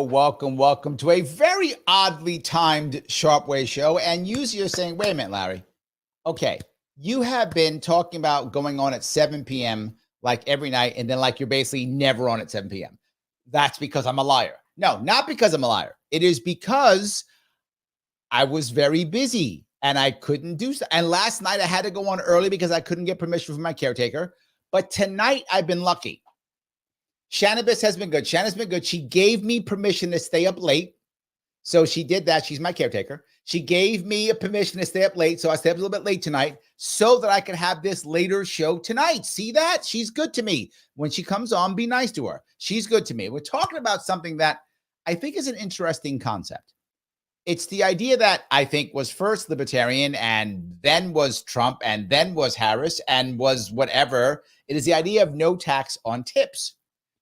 welcome to a very oddly timed Sharpe Way show. And you're saying, wait a minute, Larry. Okay, you have been talking about going on at 7 p.m. like every night, and then like you're basically never on at 7 p.m. That's because I'm a liar. No, not because I'm a liar. It is because I was very busy and I couldn't do so. And last night I had to go on early because I couldn't get permission from my caretaker. But tonight I've been lucky. Shannabis has been good. Shanna's been good. She gave me permission to stay up late. So she did that. She's my caretaker. She gave me a permission to stay up late. So I stayed up a little bit late tonight so that I could have this later show tonight. See that? She's good to me. When she comes on, be nice to her. She's good to me. We're talking about something that I think is an interesting concept. It's the idea that I think was first libertarian and then was Trump and then was Harris and was whatever. It is the idea of no tax on tips.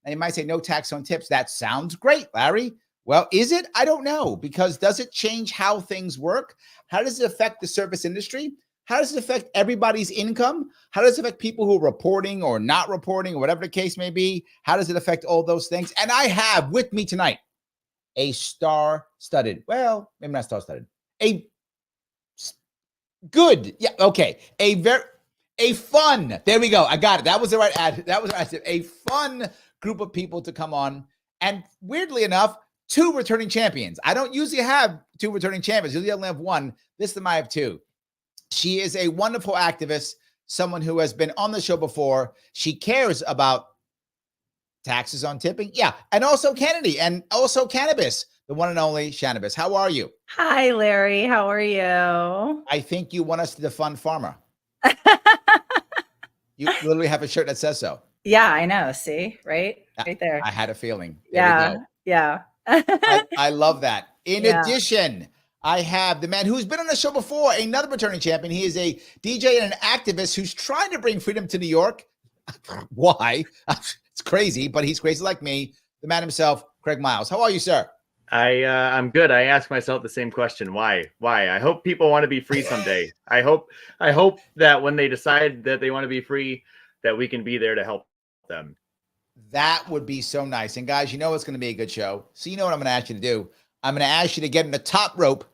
Now, you might say no tax on tips. That sounds great, Larry. Well, is it? I don't know, because does it change how things work? How does it affect the service industry? How does it affect everybody's income? How does it affect people who are reporting or not reporting or whatever the case may be? How does it affect all those things? And I have with me tonight a star-studded, well, maybe not star-studded, a good, yeah, okay, a fun, there we go, I got it. That was the right ad. That was the right ad. A fun group of people to come on. And weirdly enough, 2 returning champions. I don't usually have 2 returning champions. Usually I only have 1. This time I have 2. She is a wonderful activist, someone who has been on the show before. She cares about taxes on tipping. Yeah. And also Kennedy and also cannabis, the one and only Shannabis. How are you? Hi, Larry. How are you? I think you want us to defund farmer. You literally have a shirt that says so. Yeah, I know. See, right there. I had a feeling. There yeah. I love that. In addition, I have the man who's been on the show before, another returning champion. He is a DJ and an activist who's trying to bring freedom to New York. Why? It's crazy, but he's crazy like me. The man himself, Craig Miles. How are you, sir? I'm good. I ask myself the same question. Why? I hope people want to be free someday. I hope that when they decide that they want to be free, that we can be there to help them. That would be so nice. And guys, you know it's going to be a good show. So you know what I'm going to ask you to do? I'm going to ask you to get in the top rope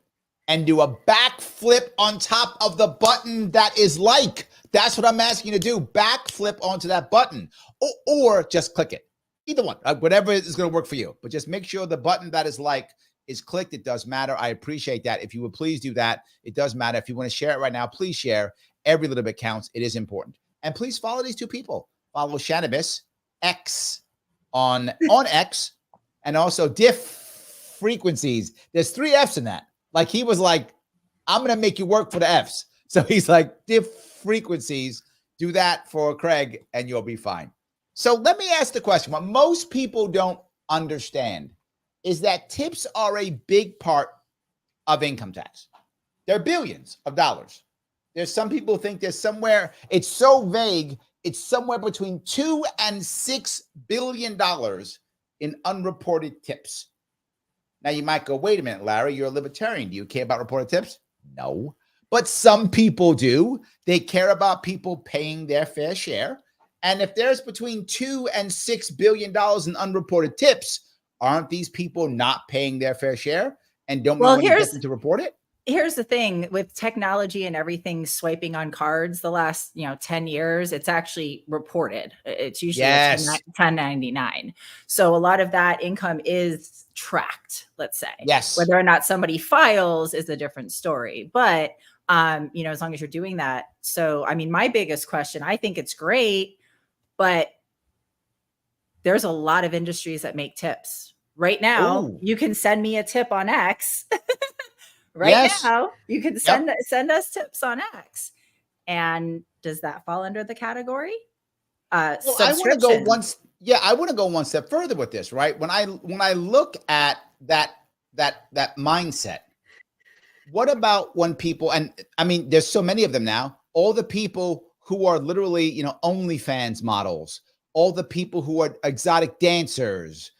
and do a backflip on top of the button that is like. That's what I'm asking you to do. Backflip onto that button or just click it. Either one, whatever is going to work for you. But just make sure the button that is like is clicked. It does matter. I appreciate that. If you would please do that. It does matter. If you want to share it right now, please share. Every little bit counts. It is important. And please follow these 2 people. Follow Shannabis X on X and also diff frequencies. There's 3 F's in that. Like he was like, I'm going to make you work for the F's. So he's like, diff frequencies. Do that for Craig and you'll be fine. So let me ask the question. What most people don't understand is that tips are a big part of income tax. They're billions of dollars. There's some people who think there's somewhere, it's so vague, it's somewhere between $2 and $6 billion in unreported tips. Now you might go, wait a minute, Larry, you're a libertarian. Do you care about reported tips? No, but some people do. They care about people paying their fair share. And if there's between $2 and $6 billion in unreported tips, aren't these people not paying their fair share? And don't we want to get them to report it? Here's the thing with technology and everything swiping on cards the last 10 years, it's actually reported. It's usually 1099. So a lot of that income is tracked, let's say. Yes. Whether or not somebody files is a different story. But as long as you're doing that. So I mean, my biggest question, I think it's great, but there's a lot of industries that make tips. Right now, you can send me a tip on X. Now, you can send us tips on X. And does that fall under the category? I want to go one step further with this, right? When I look at that mindset, what about when people, and I mean, there's so many of them now, all the people who are literally, OnlyFans models, all the people who are exotic dancers,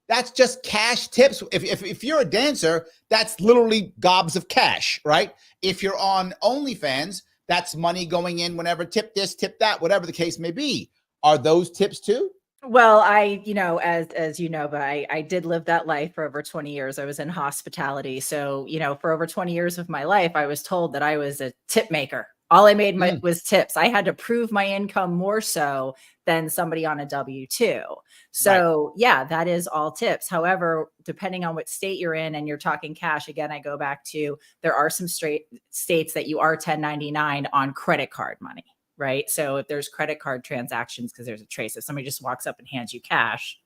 that's just cash tips. If you're a dancer, that's literally gobs of cash, right? If you're on OnlyFans, that's money going in whenever, tip this, tip that, whatever the case may be. Are those tips too? Well, as you know, but I did live that life for over 20 years. I was in hospitality. So, for over 20 years of my life, I was told that I was a tip maker. All I made Mm. was tips. I had to prove my income more so than somebody on a W-2. So, yeah, that is all tips. However, depending on what state you're in and you're talking cash, again, I go back to there are some states that you are 1099 on credit card money. Right. So if there's credit card transactions, because there's a trace, if somebody just walks up and hands you cash,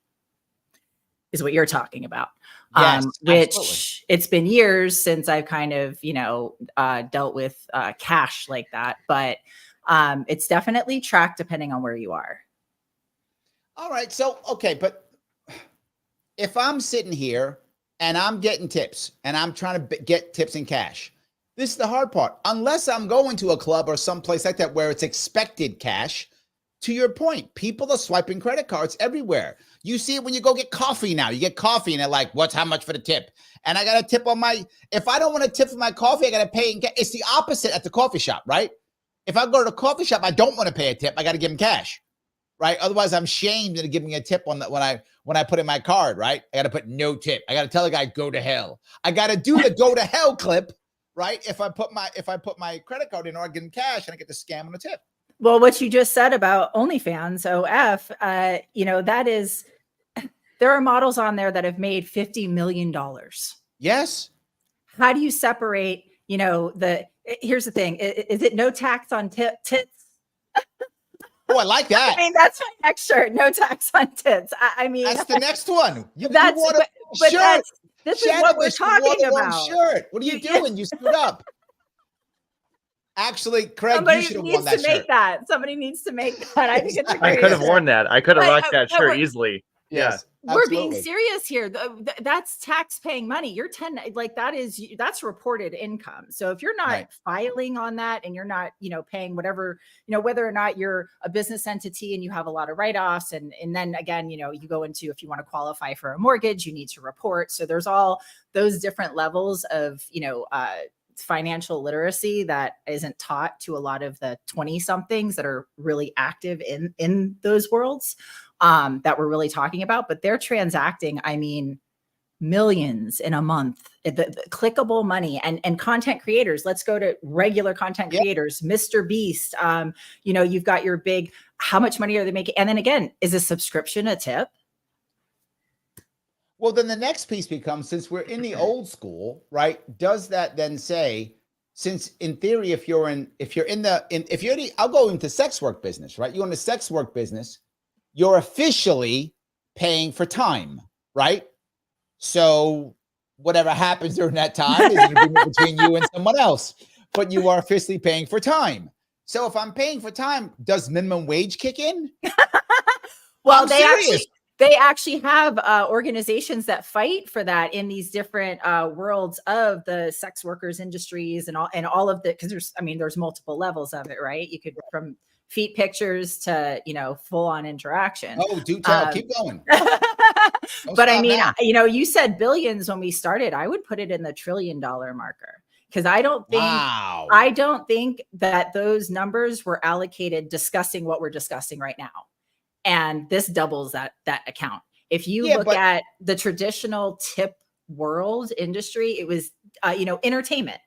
is what you're talking about. Yes, Which absolutely. it's been years since I've kind of, dealt with cash like that. But it's definitely tracked depending on where you are. All right. So, okay. But if I'm sitting here and I'm getting tips and I'm trying to get tips in cash, this is the hard part. Unless I'm going to a club or someplace like that where it's expected cash, to your point, people are swiping credit cards everywhere. You see it when you go get coffee now. You get coffee and they're like, how much for the tip? And I got a tip on if I don't want to tip for my coffee, I got to pay. It's the opposite at the coffee shop, right? If I go to the coffee shop, I don't want to pay a tip. I got to give them cash, right? Otherwise, I'm shamed into giving a tip on that when I put in my card, right? I got to put no tip. I got to tell the guy, go to hell. I got to do the go to hell clip. Right? If I put my credit card in or I give them cash and I get the scam on the tip. Well, what you just said about OnlyFans, OF, that is, there are models on there that have made $50 million. Yes. How do you separate, here's the thing. Is it no tax on tits? Oh, I like that. I mean, that's my next shirt. No tax on tits. I mean, that's the next one. This is what we're talking about. Shirt. What are you doing? You screwed up. Actually, Craig, somebody you should have needs worn that to make shirt. that. Somebody needs to make that. I think it's a I great could have worn that. I could have rocked that shirt we're- easily. Yes, We're being serious here. That's tax paying money. You're that's reported income. So if you're not filing on that and you're not, paying whatever, whether or not you're a business entity and you have a lot of write-offs and then again, you go into, if you want to qualify for a mortgage, you need to report. So there's all those different levels of, financial literacy that isn't taught to a lot of the 20 somethings that are really active in those worlds that we're really talking about, but they're transacting, millions in a month, the clickable money and content creators. Let's go to regular content creators, Mr. Beast. You've got your big, how much money are they making? And then again, is a subscription a tip? Well, then the next piece becomes, since we're in the old school, right? Does that then say, since in theory, I'll go into sex work business, right? You're in the sex work business, you're officially paying for time, right? So whatever happens during that time is an agreement between you and someone else, but you are officially paying for time. So if I'm paying for time, does minimum wage kick in? Well, they actually have organizations that fight for that in these different worlds of the sex workers industries and all of the, because there's multiple levels of it, right? You could from feet pictures to, full on interaction. Oh, do tell. Keep going. But you said billions when we started. I would put it in the $1 trillion marker. Because I don't think that those numbers were allocated discussing what we're discussing right now. And this doubles that account. If you look at the traditional tip world industry, it was, entertainment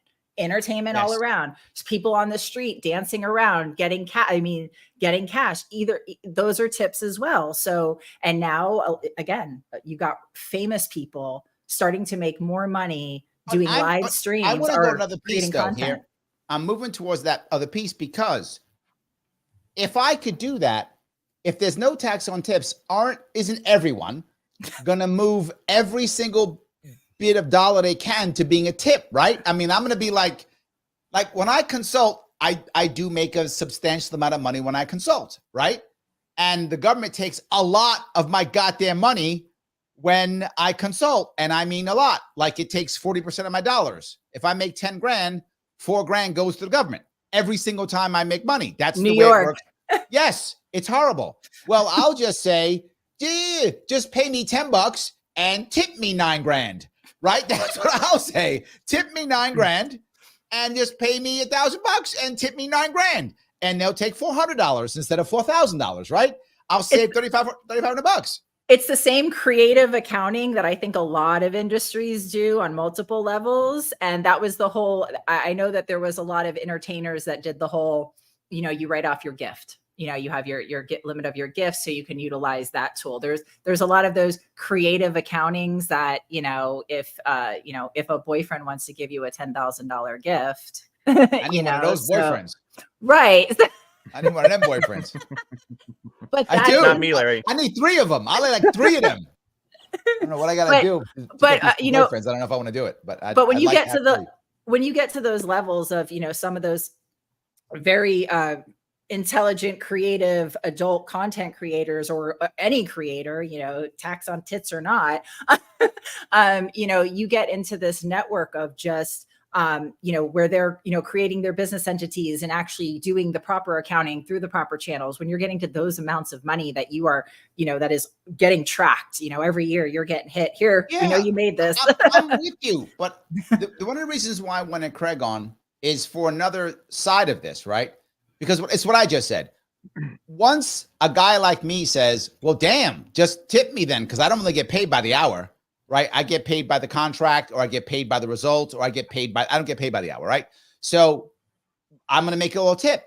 all around. Just people on the street dancing around, getting cash. Either those are tips as well. So, and now again, you got famous people starting to make more money doing live streams. I want to go another piece though here. I'm moving towards that other piece because if I could do that, if there's no tax on tips, isn't everyone gonna move every single bit of dollar they can to being a tip, right? I'm gonna be like when I consult, I do make a substantial amount of money when I consult, right? And the government takes a lot of my goddamn money when I consult, and I mean a lot. Like it takes 40% of my dollars. If I make 10 grand, 4 grand goes to the government every single time I make money. That's the way it works. Yes, it's horrible. Well, I'll just say, just pay me $10 and tip me 9 grand, right? That's what I'll say. Tip me 9 grand and just pay me $1,000 and tip me 9 grand. And they'll take $400 instead of $4,000, right? I'll save 3,500 bucks. It's the same creative accounting that I think a lot of industries do on multiple levels. And that was the whole, I know that there was a lot of entertainers that did the whole, you write off your gift. You have your limit of your gifts, so you can utilize that tool. There's a lot of those creative accountings that, if a boyfriend wants to give you a $10,000 gift, I need one of those boyfriends. Right. I need one of them boyfriends. But I do. Not me, Larry. I need 3 of them. I like 3 of them. I don't know what I got to do. But boyfriends. I don't know if I want to do it. But when you get to those levels of some of those very intelligent, creative adult content creators, or any creator, tax on tits or not, you get into this network of just where they're, creating their business entities and actually doing the proper accounting through the proper channels. When you're getting to those amounts of money that you are, that is getting tracked, every year you're getting hit here. Yeah, you made this. I'm with you. But one of the reasons why I wanted Craig on is for another side of this, right? Because it's what I just said. Once a guy like me says, well, damn, just tip me then, because I don't really get paid by the hour. Right? I get paid by the contract, or I get paid by the results, or I don't get paid by the hour, right? So I'm going to make a little tip.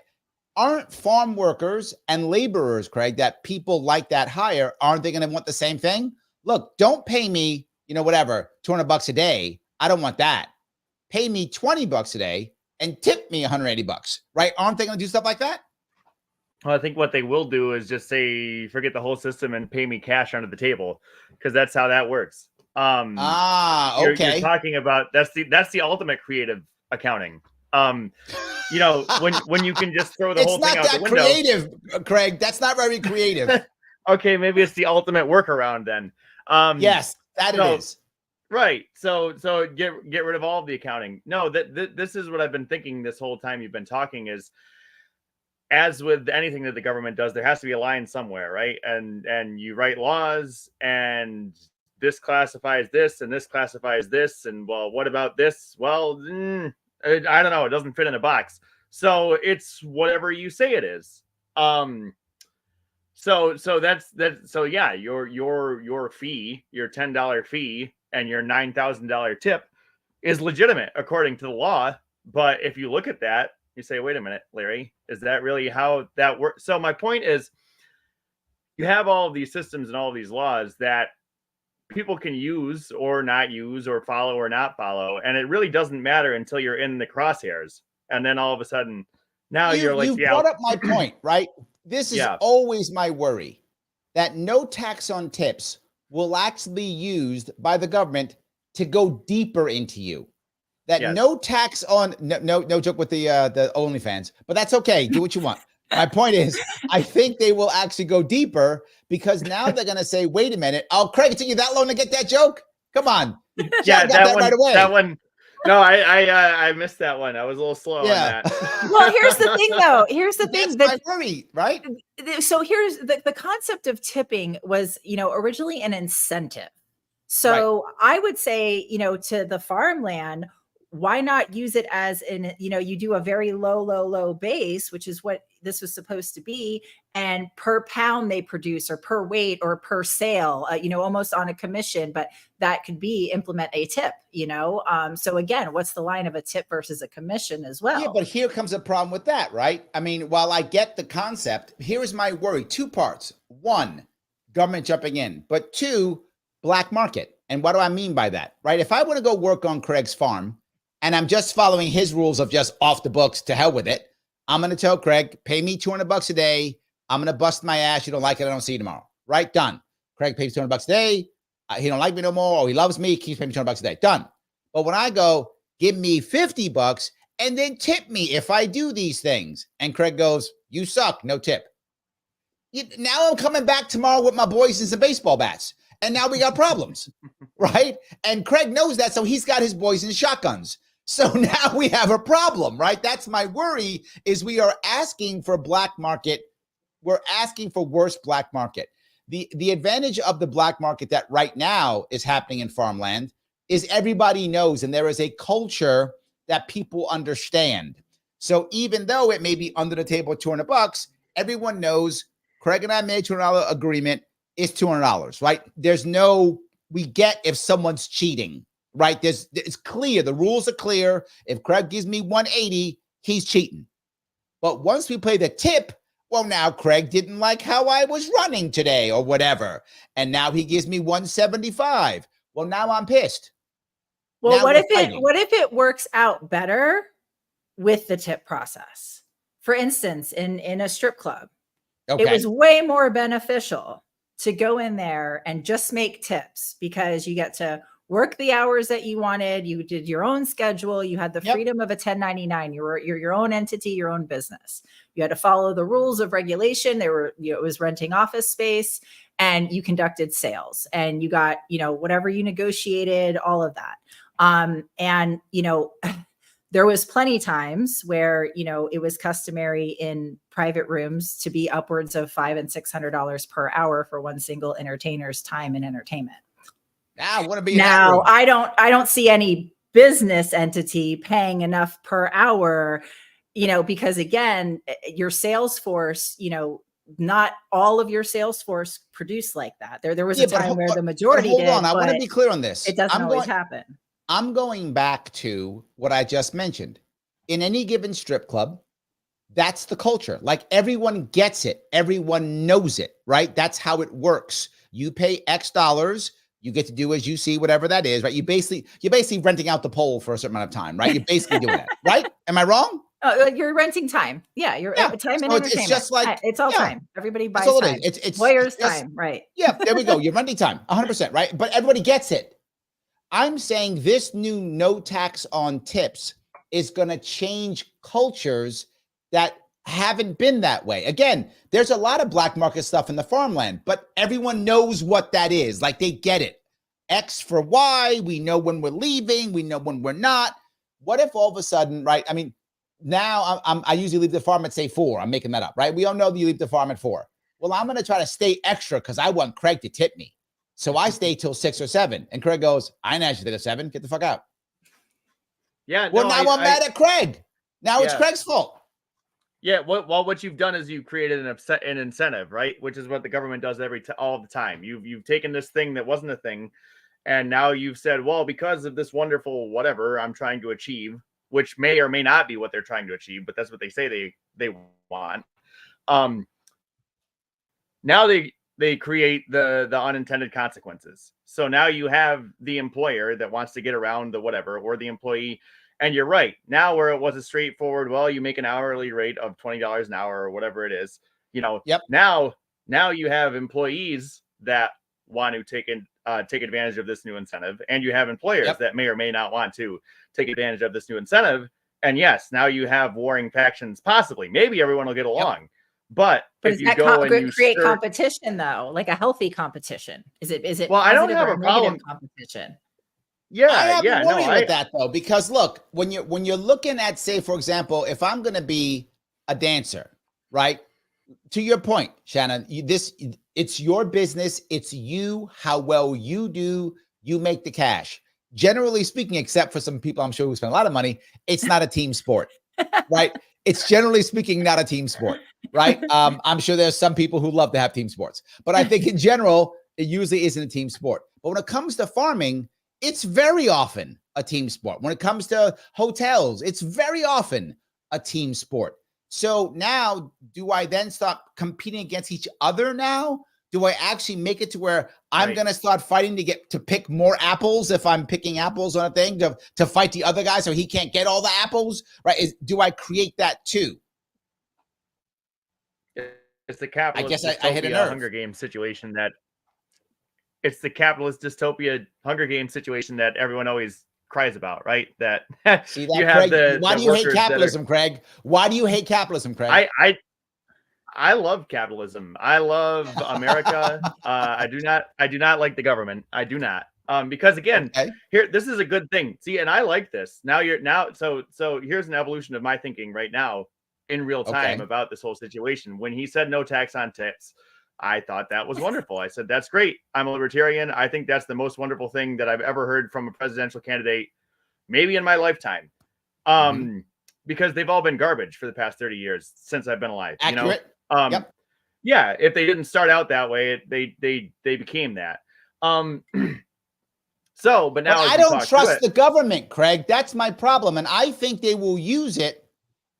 Aren't farm workers and laborers, Craig, that people like that hire, aren't they going to want the same thing? Look, don't pay me, whatever, $200 a day. I don't want that. Pay me $20 a day and tip me $180, right? Aren't they going to do stuff like that? Well, I think what they will do is just say, forget the whole system and pay me cash under the table, because that's how that works. Okay. You're talking about that's the ultimate creative accounting. When you can just throw the whole thing out the window. It's not that creative, Craig. That's not very creative. Okay, maybe it's the ultimate workaround then. Yes, it is. Right. So get rid of all of the accounting. No, this is what I've been thinking this whole time you've been talking is, as with anything that the government does, there has to be a line somewhere, right? And you write laws, and this classifies this, and this classifies this, and well, what about this? Well, I don't know. It doesn't fit in a box. So it's whatever you say it is. So yeah, your fee, your $10 fee, and your $9,000 tip is legitimate according to the law. But if you look at that, you say, wait a minute, Larry, is that really how that works? So my point is, you have all of these systems and all of these laws that people can use or not use, or follow or not follow. And it really doesn't matter until you're in the crosshairs. And then all of a sudden, now you're like, you brought up my point, right? This is always my worry, that no tax on tips will actually be used by the government to go deeper into you. That no tax on, no joke with the OnlyFans, but that's okay. Do what you want. My point is, I think they will actually go deeper, because now they're going to say, wait a minute. Oh, Craig, it took you that long to get that joke? Come on. Yeah, that one, right away. That one. No, I missed that one. I was a little slow on that. Well, here's the thing, though. Here's the thing. That's my worry, right? So here's the concept of tipping was, originally an incentive. So I would say, to the farmland, why not use it as you do a very low base, which is what this was supposed to be. And per pound they produce, or per weight, or per sale, almost on a commission, but that could be implement a tip, So again, what's the line of a tip versus a commission as well? Yeah, but here comes a problem with that, right? I mean, while I get the concept, here is my worry. 2 parts. 1, government jumping in, but 2, black market. And what do I mean by that, right? If I want to go work on Craig's farm, and I'm just following his rules of just off the books, to hell with it, I'm going to tell Craig, pay me $200 a day. I'm going to bust my ass. You don't like it, I don't see you tomorrow. Right? Done. Craig pays $200 a day. He don't like me no more, or he loves me, keeps paying me $200 a day. Done. But when I go, give me $50 and then tip me if I do these things, and Craig goes, you suck, no tip. Now I'm coming back tomorrow with my boys and some baseball bats, and now we got problems, right? And Craig knows that, so he's got his boys and shotguns. So now we have a problem, right? That's my worry, is we are asking for black market. We're asking for worse black market. The advantage of the black market that right now is happening in farmland is everybody knows, and there is a culture that people understand. So even though it may be under the table $200, everyone knows Craig and I made $200 agreement. It's $200, right? There's no, we get if someone's cheating, right? It's clear. The rules are clear. If Craig gives me 180, he's cheating. But once we play the tip, well, now Craig didn't like how I was running today or whatever. And now he gives me 175. Well, now I'm pissed. Well, Now what we're if fighting. what if it works out better with the tip process? For instance, in a strip club, it was way more beneficial to go in there and just make tips because you get to work the hours that you wanted. You did your own schedule. You had the freedom of a 1099. You're your own entity, your own business. You had to follow the rules of regulation. It was renting office space, and you conducted sales, and you got, whatever you negotiated, all of that. And there was plenty times where, it was customary in private rooms to be upwards of $500 and $600 per hour for one single entertainer's time and entertainment. Now, I want to be now I don't see any business entity paying enough per hour, because again, your sales force, not all of your sales force produce like that. There was a time where the majority did. Hold on, I want to be clear on this. It doesn't always happen. I'm going back to what I just mentioned. In any given strip club, that's the culture. Like, everyone gets it. Everyone knows it, right? That's how it works. You pay X dollars. You get to do as you see, whatever that is, right? You're basically renting out the pole for a certain amount of time, right? You're basically doing that, right? Am I wrong? You're renting time. Yeah, time and entertainment. It's just like, it's all time. Everybody buys time. It's lawyers' time, right? Yeah, there we go. You're renting time, 100%, right? But everybody gets it. I'm saying this new no tax on tips is going to change cultures that haven't been that way. Again, there's a lot of black market stuff in the farmland, but everyone knows what that is. Like, they get it. X for Y. We know when we're leaving. We know when we're not. What if all of a sudden, right? I mean, now I usually leave the farm at, say, 4. I'm making that up, right? We all know that you leave the farm at 4. Well, I'm going to try to stay extra because I want Craig to tip me. So I stay till 6 or 7. And Craig goes, I didn't ask you to 7. Get the fuck out. Yeah. Well, now I'm mad at Craig. Now it's Craig's fault. Yeah. What you've done is you've created an incentive, right? Which is what the government does all the time. You've taken this thing that wasn't a thing, and now you've said, well, because of this wonderful whatever I'm trying to achieve, which may or may not be what they're trying to achieve, but that's what they say they want. Now they create the unintended consequences. So now you have the employer that wants to get around the whatever, or the employee. And you're right. Now, where it was a straightforward, well, you make an hourly rate of $20 an hour or whatever it is, now you have employees that want to take advantage of this new incentive. And you have employers that may or may not want to take advantage of this new incentive. And yes, now you have warring factions, possibly. Maybe everyone will get along. But if you go and you create competition, though, like a healthy competition, is it? Well, I don't have a problem. Competition. Yeah, I have a worry with that, though, because look, when you're looking at, say, for example, if I'm going to be a dancer, right? To your point, Shanna, it's your business. It's you, how well you do. You make the cash. Generally speaking, except for some people I'm sure who spend a lot of money, it's not a team sport, right? It's generally speaking not a team sport, right? I'm sure there's some people who love to have team sports, but I think in general, it usually isn't a team sport. But when it comes to farming, it's very often a team sport. When it comes to hotels, it's very often a team sport. So now, do I then start competing against each other now? Do I actually make it to where I'm going to start fighting to pick more apples if I'm picking apples on a thing to fight the other guy so he can't get all the apples, right? Do I create that too? It's the capitalist I hit a nerve. Hunger Games situation that it's the capitalist dystopia Hunger Games situation that everyone always cries about, right? That see that, you have Craig? Why do you hate capitalism, Craig? Why do you hate capitalism, Craig? I love capitalism. I love America. I do not like the government. I do not. Because again, here, this is a good thing. See, and I like this. So here's an evolution of my thinking right now in real time about this whole situation. When he said no tax on tips, I thought that was wonderful. I said, that's great. I'm a libertarian. I think that's the most wonderful thing that I've ever heard from a presidential candidate, maybe in my lifetime. Because they've all been garbage for the past 30 years since I've been alive. Accurate. Yeah, if they didn't start out that way, they became that. So, but now But I don't trust the government, Craig. That's my problem. And I think they will use it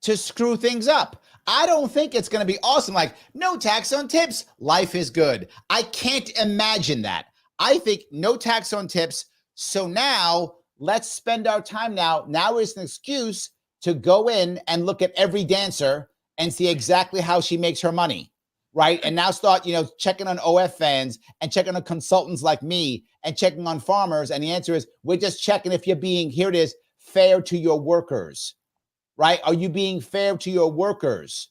to screw things up. I don't think it's going to be awesome. Like, no tax on tips. Life is good. I can't imagine that. I think no tax on tips. So now let's spend our time now. Now is an excuse to go in and look at every dancer and see exactly how she makes her money. Right. And now start, checking on OF fans and checking on consultants like me and checking on farmers. And the answer is, we're just checking if you're being, here it is, fair to your workers. Right? Are you being fair to your workers?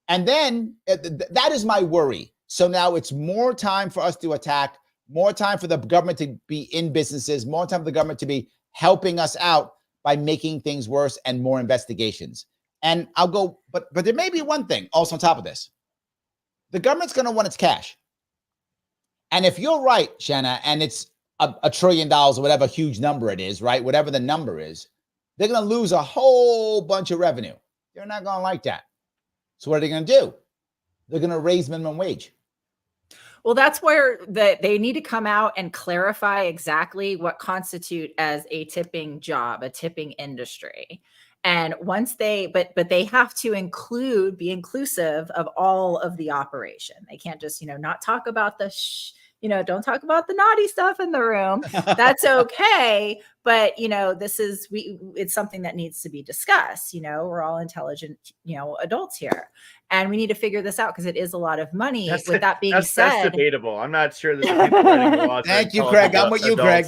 And then that is my worry. So now it's more time for us to attack, more time for the government to be in businesses, more time for the government to be helping us out by making things worse and more investigations. And I'll go, but there may be one thing also on top of this. The government's going to want its cash. And if you're right, Shanna, and it's $1 trillion or whatever huge number it is, right? Whatever the number is, they're going to lose a whole bunch of revenue. They're not going to like that. So what are they going to do? They're going to raise minimum wage. Well, that's where they need to come out and clarify exactly what constitute as a tipping job, a tipping industry. And once but they have to be inclusive of all of the operation. They can't just, not talk about don't talk about the naughty stuff in the room. That's okay. But, it's something that needs to be discussed. We're all intelligent, adults here. And we need to figure this out because it is a lot of money. That being said, that's debatable. I'm not sure that the people writing the laws. Thank you, Craig. I'm with you, Craig.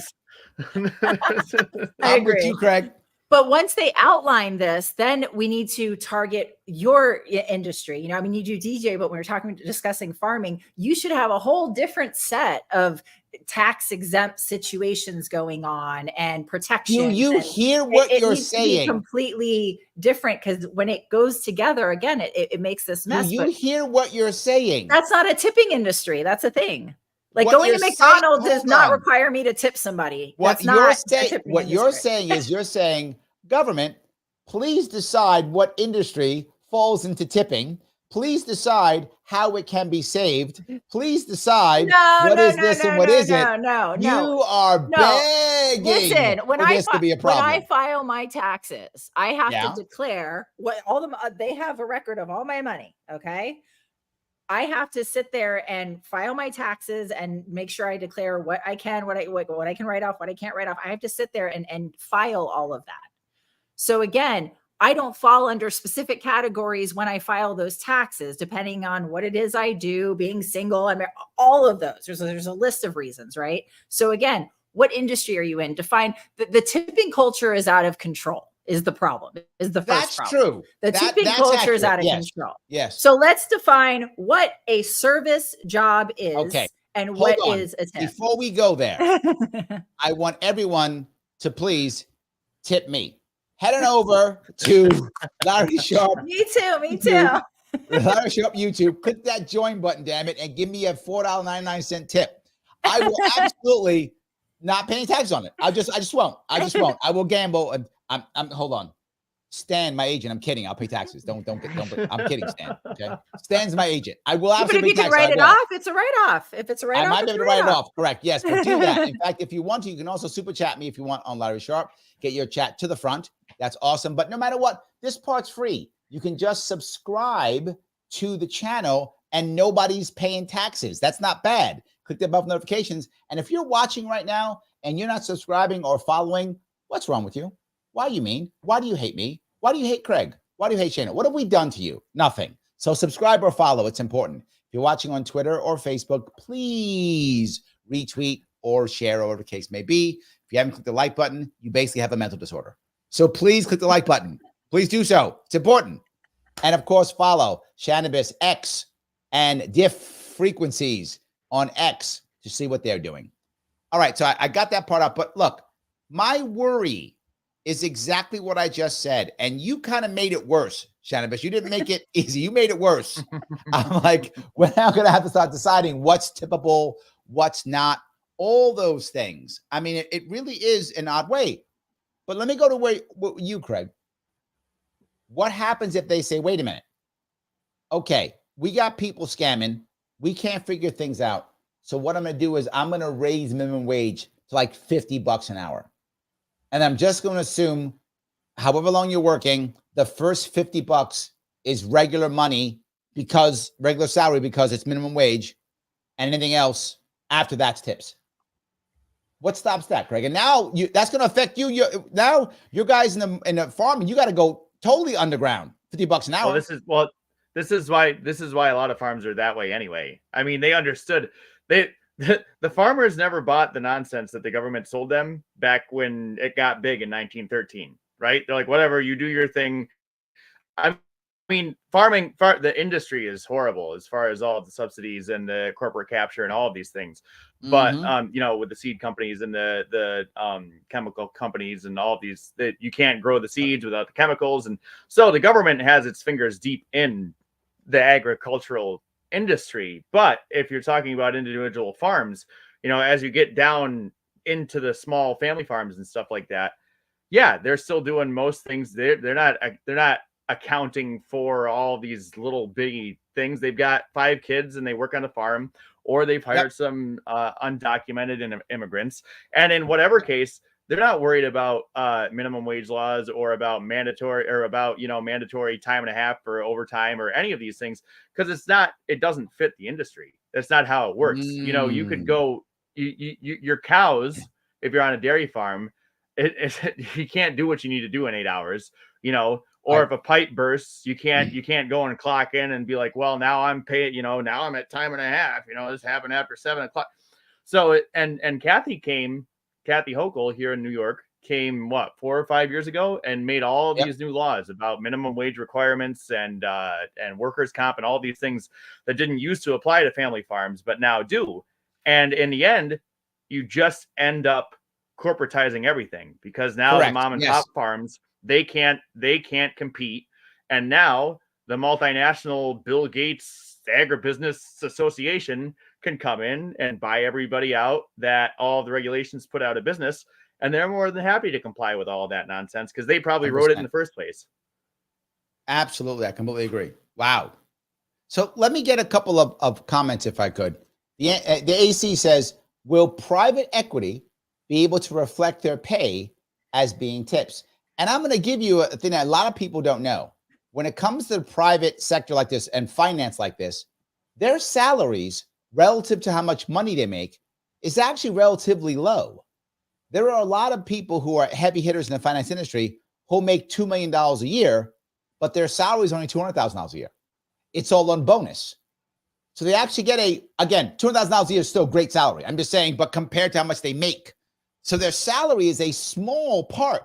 I agree. With you, Craig. But once they outline this, then we need to target your industry. You do DJ, but when we're discussing farming, you should have a whole different set of tax exempt situations going on and protection. Do you hear what you're saying? Completely different, because when it goes together again, it makes this mess. Do you hear what you're saying? That's not a tipping industry. That's a thing. Like, going to McDonald's does not require me to tip somebody. What you're saying is, you're saying, government, please decide what industry falls into tipping. Please decide how it can be saved. Please decide what is this and what isn't. No. You are begging Listen, for this to be a problem. When I file my taxes, I have to declare what they have a record of all my money. Okay. I have to sit there and file my taxes and make sure I declare what I can, what I can write off, what I can't write off. I have to sit there and file all of that. So again, I don't fall under specific categories when I file those taxes, depending on what it is I do, being single, I mean, all of those. There's a list of reasons, right? So again, what industry are you in? Define the tipping culture is out of control. Is the problem, is the first problem. True. The tipping culture is out of control. Yes. So let's define what a service job is and what is a tip. Before we go there, I want everyone to please tip me. Head on over to Larry Sharpe. Me too. Larry Sharpe YouTube. Click that join button, damn it, and give me a $4.99 tip. I will absolutely not pay any tax on it. I just won't. I will gamble. And I'm hold on. Stan, my agent. I'm kidding. I'll pay taxes. Don't. I'm kidding, Stan. Okay. Stan's my agent. I will absolutely. But if you can write it off, it's a write-off. If it's a write-off, I might be able to write it off. Correct. Yes, but do that. In fact, if you want to, you can also super chat me if you want on Larry Sharpe. Get your chat to the front. That's awesome. But no matter what, this part's free. You can just subscribe to the channel and nobody's paying taxes. That's not bad. Click the above notifications. And if you're watching right now and you're not subscribing or following, what's wrong with you? Why are you mean? Why do you hate me? Why do you hate Craig? Why do you hate Shanna? What have we done to you? Nothing. So subscribe or follow. It's important. If you're watching on Twitter or Facebook, please retweet or share, or whatever the case may be. If you haven't clicked the like button, you basically have a mental disorder. So please click the like button. Please do so. It's important. And of course, follow Shannabis X and Diff Frequencies on X to see what they're doing. All right. So I got that part up. But look, my worry is exactly what I just said. And you kind of made it worse, Shannabis. You didn't make it easy. You made it worse. I'm like, we're now going to have to start deciding what's tippable, what's not, all those things. I mean, it really is an odd way. But let me go to you, Craig. What happens if they say, wait a minute. Okay, we got people scamming. We can't figure things out. So what I'm going to do is I'm going to raise minimum wage to like $50 an hour. And I'm just going to assume however long you're working, the first $50 is regular money because regular salary, because it's minimum wage, and anything else after that's tips. What stops that, Craig? And now that's going to affect you. Now you guys in the farm, you got to go totally underground, $50 an hour. This is why a lot of farms are that way anyway. I mean, they understood the farmers never bought the nonsense that the government sold them back when it got big in 1913, right? They're like, whatever, you do your thing. I mean, the industry is horrible as far as all of the subsidies and the corporate capture and all of these things. But with the seed companies and the chemical companies and all of these, that you can't grow the seeds without the chemicals, and so the government has its fingers deep in the agricultural industry. But if you're talking about individual farms, as you get down into the small family farms and stuff like that, yeah, they're still doing most things. They're not accounting for all these little bitty things. They've got 5 kids and they work on the farm, or they've hired some undocumented immigrants. And in whatever case, they're not worried about minimum wage laws or about mandatory time and a half for overtime or any of these things, because it doesn't fit the industry. That's not how it works. You could go, your cows, if you're on a dairy farm, you can't do what you need to do in 8 hours, or if a pipe bursts, you can't go and clock in and be like, well, now I'm paid, now I'm at time and a half, this happened after 7 o'clock. So, and Kathy Hochul here in New York came 4 or 5 years ago and made all of these new laws about minimum wage requirements and workers' comp and all these things that didn't used to apply to family farms, but now do. And in the end, you just end up corporatizing everything, because now the mom and pop farms, they can't compete. And now the multinational Bill Gates Agribusiness Association can come in and buy everybody out that all the regulations put out of business. And they're more than happy to comply with all of that nonsense, because they probably 100%. Wrote it in the first place. Absolutely. I completely agree. Wow. So let me get a couple of comments if I could. The AC says, will private equity be able to reflect their pay as being tips? And I'm going to give you a thing that a lot of people don't know. When it comes to the private sector like this and finance like this, their salaries relative to how much money they make is actually relatively low. There are a lot of people who are heavy hitters in the finance industry who make $2 million a year, but their salary is only $200,000 a year. It's all on bonus. So they actually get $200,000 a year is still a great salary. I'm just saying, but compared to how much they make. So their salary is a small part,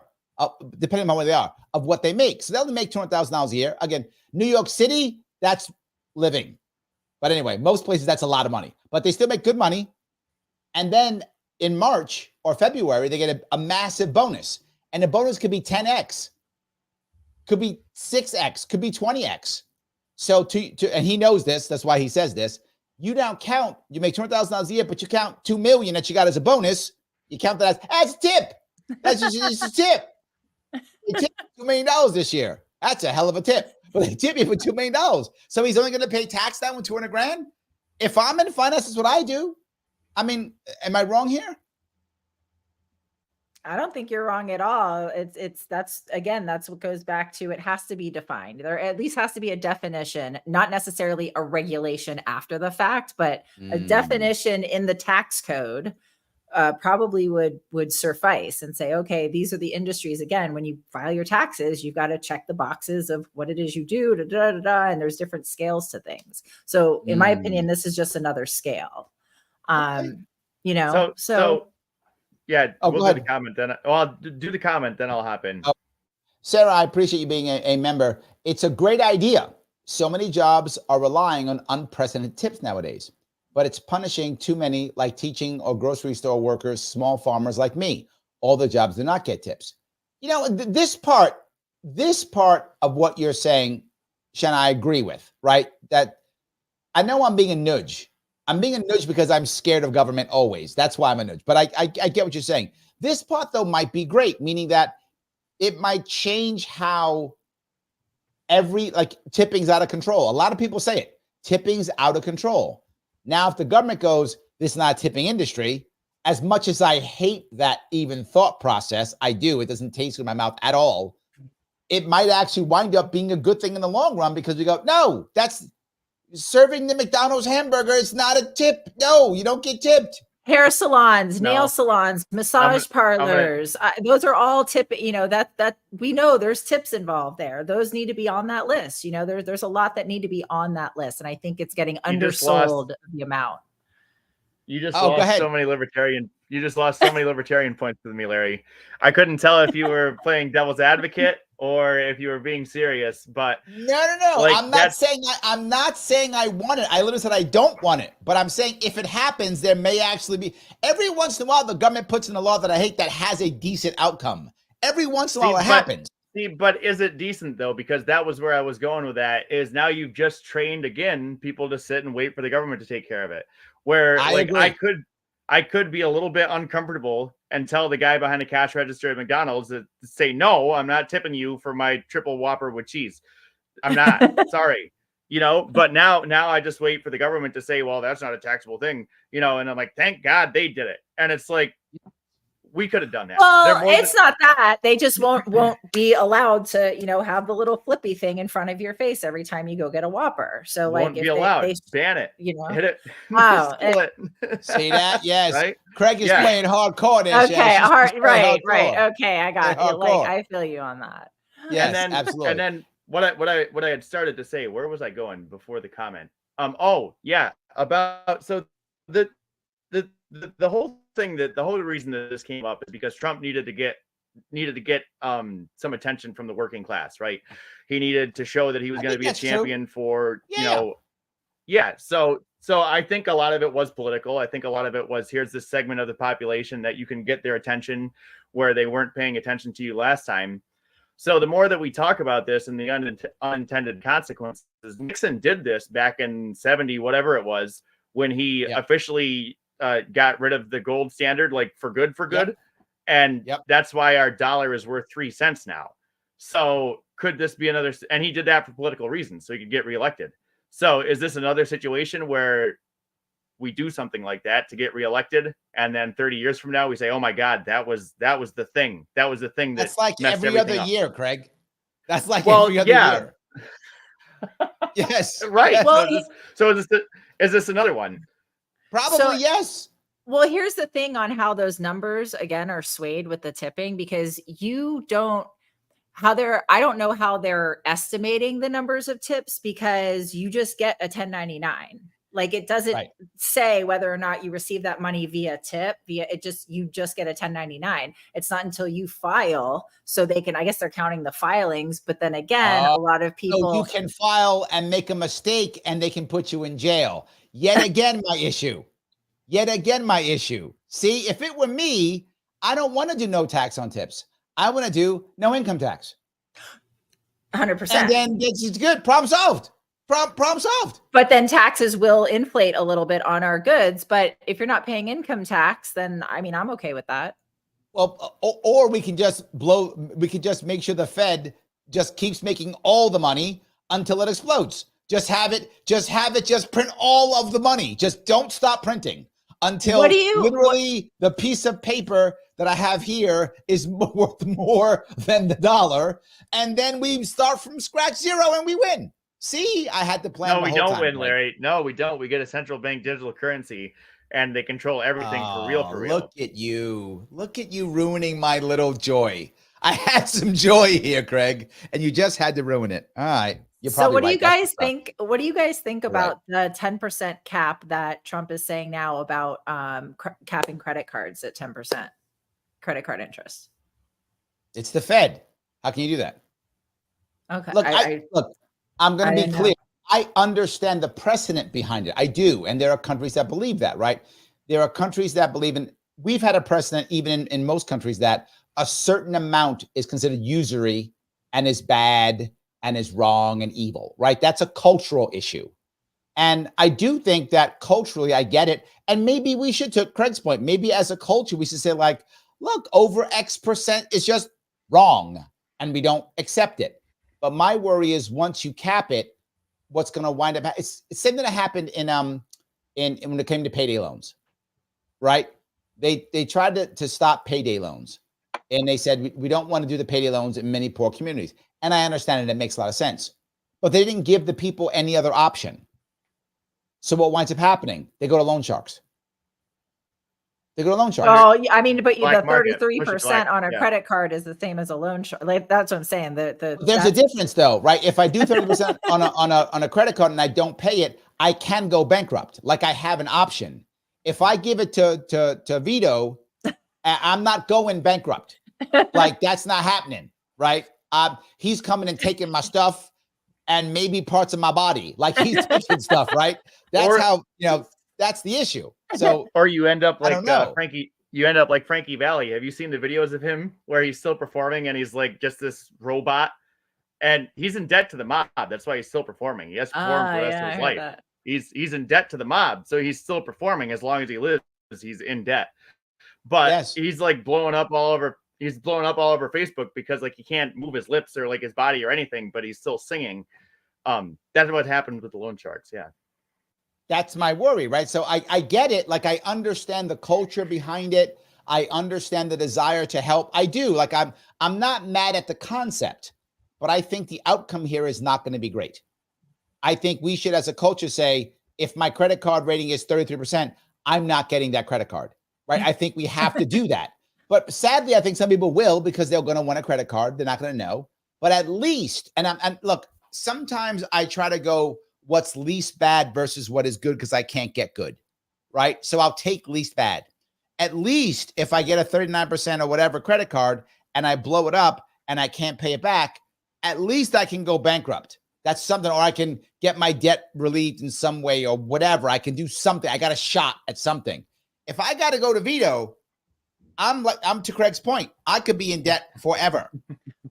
depending on where they are, of what they make. So they'll only make $200,000 a year. Again, New York City, that's living. But anyway, most places, that's a lot of money. But they still make good money. And then in March or February, they get a massive bonus. And the bonus could be 10x, could be 6x, could be 20x. So and he knows this, that's why he says this. You don't count, you make $200,000 a year, but you count $2 million that you got as a bonus. You count that as a tip. That's just a tip. They tipped $2 million this year. That's a hell of a tip. But they tip you for $2 million. So he's only going to pay tax down with $200,000. If I'm in finance, that's what I do. I mean, am I wrong here? I don't think you're wrong at all. That's what goes back to, it has to be defined. There at least has to be a definition, not necessarily a regulation after the fact, but a definition in the tax code probably would suffice, and say, okay, these are the industries. Again, when you file your taxes, you've got to check the boxes of what it is you do, and there's different scales to things. So in my opinion, this is just another scale. So yeah, we'll do the comment then. Well, I'll do the comment, then I'll hop in. Sarah, I appreciate you being a member. It's a great idea. So many jobs are relying on unprecedented tips nowadays, but it's punishing too many, like teaching or grocery store workers, small farmers like me. All the jobs do not get tips. This part of what you're saying, Shanna, I agree with, right? That I know I'm being a nudge. I'm being a nudge because I'm scared of government always. That's why I'm a nudge. But I get what you're saying. This part, though, might be great, meaning that it might change how tipping's out of control. A lot of people say it. tipping's out of control. Now, if the government goes, this is not a tipping industry, as much as I hate that even thought process, I do. It doesn't taste good in my mouth at all. It might actually wind up being a good thing in the long run because we go, no, that's serving the McDonald's hamburger. It's not a tip. No, you don't get tipped. Hair salons, No. nail salons, massage parlors. Those are all tip, that we know there's tips involved there. Those need to be on that list. There's a lot that need to be on that list. And I think it's getting undersold the amount. You just lost so many libertarian. You just lost so many libertarian points with me, Larry. I couldn't tell if you were playing devil's advocate or if you were being serious. But no. Like, I'm not saying I want it. I literally said I don't want it. But I'm saying if it happens, there may actually be. Every once in a while, the government puts in a law that I hate that has a decent outcome. Every once in a while, it happens. But is it decent though? Because that was where I was going with that. Is now you've just trained again people to sit and wait for the government to take care of it. Where I could be a little bit uncomfortable and tell the guy behind the cash register at McDonald's to say, no, I'm not tipping you for my triple Whopper with cheese. I'm not. Sorry. But now I just wait for the government to say, well, that's not a taxable thing, and I'm like, thank God they did it. And it's like, we could have done that. Well, it's not that. They just won't be allowed to, have the little flippy thing in front of your face every time you go get a Whopper. So won't be allowed. Ban it. Hit it. Wow. See that? Yes. Right? Craig is playing hardcore there. Okay. Right. Okay. I got you. Like, I feel you on that. Yes, absolutely. And then what I had started to say, where was I going before the comment? About the whole thing, that the whole reason that this came up is because Trump needed to get some attention from the working class, right? He needed to show that he was going to be a champion for So I think a lot of it was political. I think a lot of it was, here's this segment of the population that you can get their attention where they weren't paying attention to you last time. So the more that we talk about this and the unintended consequences, Nixon did this back in 70, whatever it was, when he officially got rid of the gold standard, like for good. And that's why our dollar is worth 3 cents now. So could this be another, and he did that for political reasons, so he could get reelected. So is this another situation where we do something like that to get reelected, and then 30 years from now we say, oh my God, that was the thing. That was the thing that's like every other year, Craig. That's like every other year. Yes. Right. Well, is this another one? Probably yes. Well, here's the thing on how those numbers again are swayed with the tipping, because I don't know how they're estimating the numbers of tips, because you just get a 1099. Like, it doesn't say whether or not you receive that money via tip, you just get a 1099. It's not until you file, so they can, I guess they're counting the filings, but then again, a lot of people. So you can file and make a mistake and they can put you in jail. Yet again, my issue. See, if it were me, I don't want to do no tax on tips. I want to do no income tax. 100%. And then it's good. Problem solved. Problem solved. But then taxes will inflate a little bit on our goods. But if you're not paying income tax, then I'm okay with that. Well, or we can just make sure the Fed just keeps making all the money until it explodes. Just print all of the money. Just don't stop printing until the piece of paper that I have here is worth more than the dollar. And then we start from scratch zero and we win. See, I had to plan. No, we don't win, Larry. No, we don't. We get a central bank digital currency and they control everything for real. Look at you ruining my little joy. I had some joy here, Craig, and you just had to ruin it. All right. So what do you guys think? What do you guys think about the 10% cap that Trump is saying now about capping credit cards at 10% credit card interest? It's the Fed. How can you do that? Okay. Look, I'm going to be clear. I understand the precedent behind it. I do. And there are countries that believe that, right? There are countries that believe in, we've had a precedent even in most countries that a certain amount is considered usury and is bad and is wrong and evil, right? That's a cultural issue. And I do think that culturally, I get it. And maybe we should, to Craig's point, maybe as a culture, we should say like, look, over X percent is just wrong and we don't accept it. But my worry is once you cap it, what's going to wind up. It's same thing that happened in when it came to payday loans, right? They tried to stop payday loans, and they said we don't want to do the payday loans in many poor communities. And I understand it; it makes a lot of sense, but they didn't give the people any other option. So what winds up happening? They go to loan sharks. They go to loan sharks. Oh, yeah, I mean, but the Black market, 33% on a yeah. credit card is the same as a loan shark. Like, that's what I'm saying. There's a difference, though, right? If I do 30% on a credit card and I don't pay it, I can go bankrupt. Like, I have an option. If I give it to Vito, I'm not going bankrupt. Like, that's not happening, right? He's coming and taking my stuff and maybe parts of my body. Like, he's taking stuff, right? That's how, that's the issue. So, or you end up like Frankie. You end up like Frankie Valli. Have you seen the videos of him where he's still performing and he's like just this robot, and he's in debt to the mob? That's why he's still performing. He has to perform for the rest of his life. That. He's in debt to the mob, so he's still performing as long as he lives. He's in debt, but he's like blowing up all over. He's blowing up all over Facebook because like he can't move his lips or like his body or anything, but he's still singing. That's what happened with the loan sharks. Yeah. That's my worry, right? So I get it. Like, I understand the culture behind it. I understand the desire to help. I do. Like, I'm not mad at the concept, but I think the outcome here is not going to be great. I think we should, as a culture, say, if my credit card rating is 33%, I'm not getting that credit card, right? I think we have to do that. But sadly, I think some people will, because they're going to want a credit card. They're not going to know. But at least, and look, sometimes I try to go what's least bad versus what is good, because I can't get good, right? So I'll take least bad. At least if I get a 39% or whatever credit card and I blow it up and I can't pay it back, at least I can go bankrupt. That's something, or I can get my debt relieved in some way or whatever. I can do something. I got a shot at something. If I got to go to Vito, I'm to Craig's point, I could be in debt forever.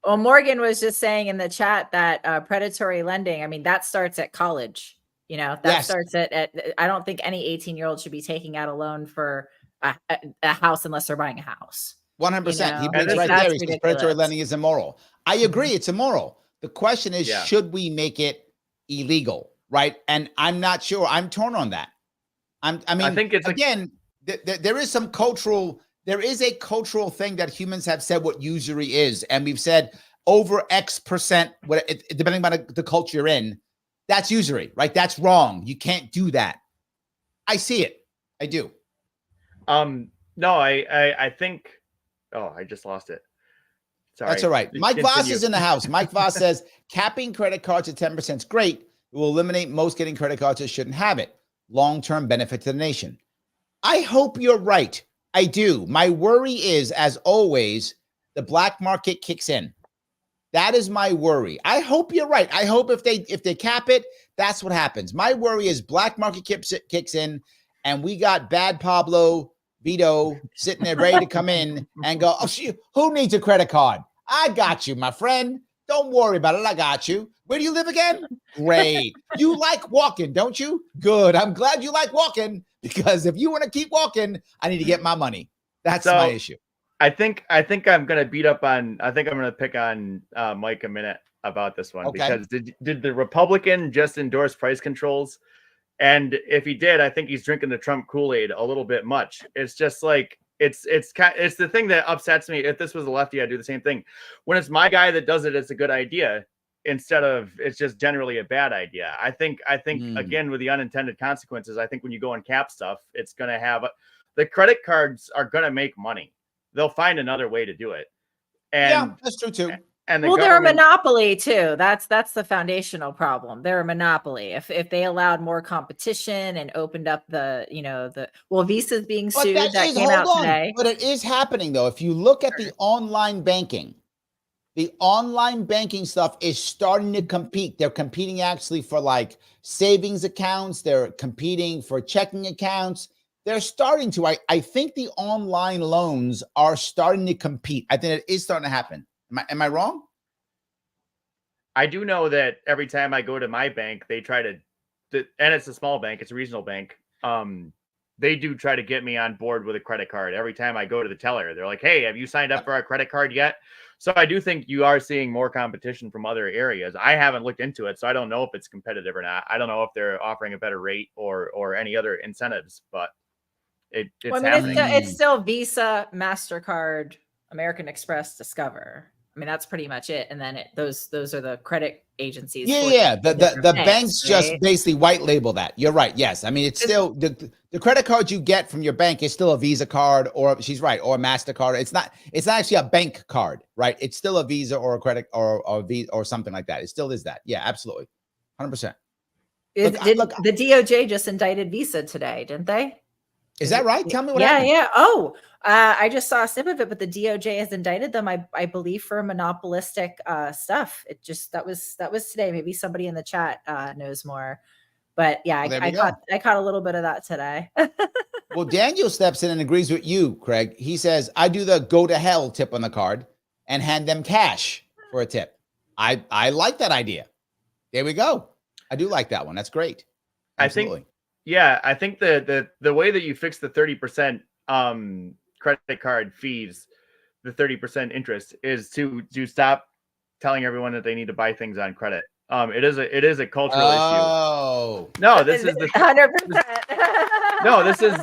Well, Morgan was just saying in the chat that predatory lending, I mean, that starts at college. That starts at I don't think any 18-year-old should be taking out a loan for a house unless they're buying a house. 100%. He brings right there. He says predatory lending is immoral. I agree. It's immoral. The question is, should we make it illegal? Right. And I'm not sure. I'm torn on that. I think it's there is some cultural. There is a cultural thing that humans have said what usury is. And we've said over X%, depending on the culture you're in, that's usury, right? That's wrong. You can't do that. I see it. I do. No, I think, I just lost it. Sorry. That's all right. Mike Voss is in the house. Mike Voss says, capping credit cards at 10% is great. It will eliminate most getting credit cards that shouldn't have it. Long-term benefit to the nation. I hope you're right. I do. My worry is, as always, the black market kicks in. That is my worry. I hope you're right. I hope if they cap it, that's what happens. My worry is black market kicks in, and we got bad Pablo Vito sitting there ready to come in and go, who needs a credit card? I got you, my friend. Don't worry about it. I got you. Where do you live again? Great. You like walking, don't you? Good. I'm glad you like walking, because if you want to keep walking, I need to get my money. That's my issue. I think I'm going to beat up on, I think I'm going to pick on Mike a minute about this one, because did the Republican just endorse price controls? And if he did, I think he's drinking the Trump Kool-Aid a little bit much. It's just like, it's the thing that upsets me. If this was a lefty, I'd do the same thing. When it's my guy that does it, it's a good idea, instead of it's just generally a bad idea. I think again, with the unintended consequences, I think when you go and cap stuff, it's going to have the credit cards are going to make money. They'll find another way to do it. And that's true too. And they're a monopoly too. That's the foundational problem. They're a monopoly. If they allowed more competition and opened up Visa's being sued. That came out today. But it is happening though. If you look at the online banking stuff is starting to compete. They're competing actually for like savings accounts. They're competing for checking accounts. They're starting to. I think the online loans are starting to compete. I think it is starting to happen. Am I wrong? I do know that every time I go to my bank, they try to, and it's a small bank, it's a regional bank. They do try to get me on board with a credit card. Every time I go to the teller, they're like, "Hey, have you signed up for our credit card yet?" So I do think you are seeing more competition from other areas. I haven't looked into it, so I don't know if it's competitive or not. I don't know if they're offering a better rate or any other incentives, but it's Well, I mean, happening. it's still Visa, MasterCard, American Express, Discover. I mean, that's pretty much it. And then those are the credit agencies. Yeah. The banks just right? basically white label that. You're right. Yes. I mean, it's still the credit card you get from your bank is still a Visa card, or she's right, or a MasterCard. It's not actually a bank card, right? It's still a Visa or a credit or Visa or something like that. It still is that. Yeah, absolutely. 100%. Look, the DOJ just indicted Visa today, didn't they? Is that right? Tell me what happened. Yeah. Oh, I just saw a snip of it, but the DOJ has indicted them, I believe, for monopolistic stuff. It just that was today. Maybe somebody in the chat knows more. But yeah, I caught a little bit of that today. Well, Daniel steps in and agrees with you, Craig. He says, I do the go to hell tip on the card and hand them cash for a tip. I like that idea. There we go. I do like that one. That's great. Absolutely. I think the way that you fix the 30% credit card fees, the 30% interest, is to stop telling everyone that they need to buy things on credit. It is a cultural issue. Oh no, this is the 100%. No, this is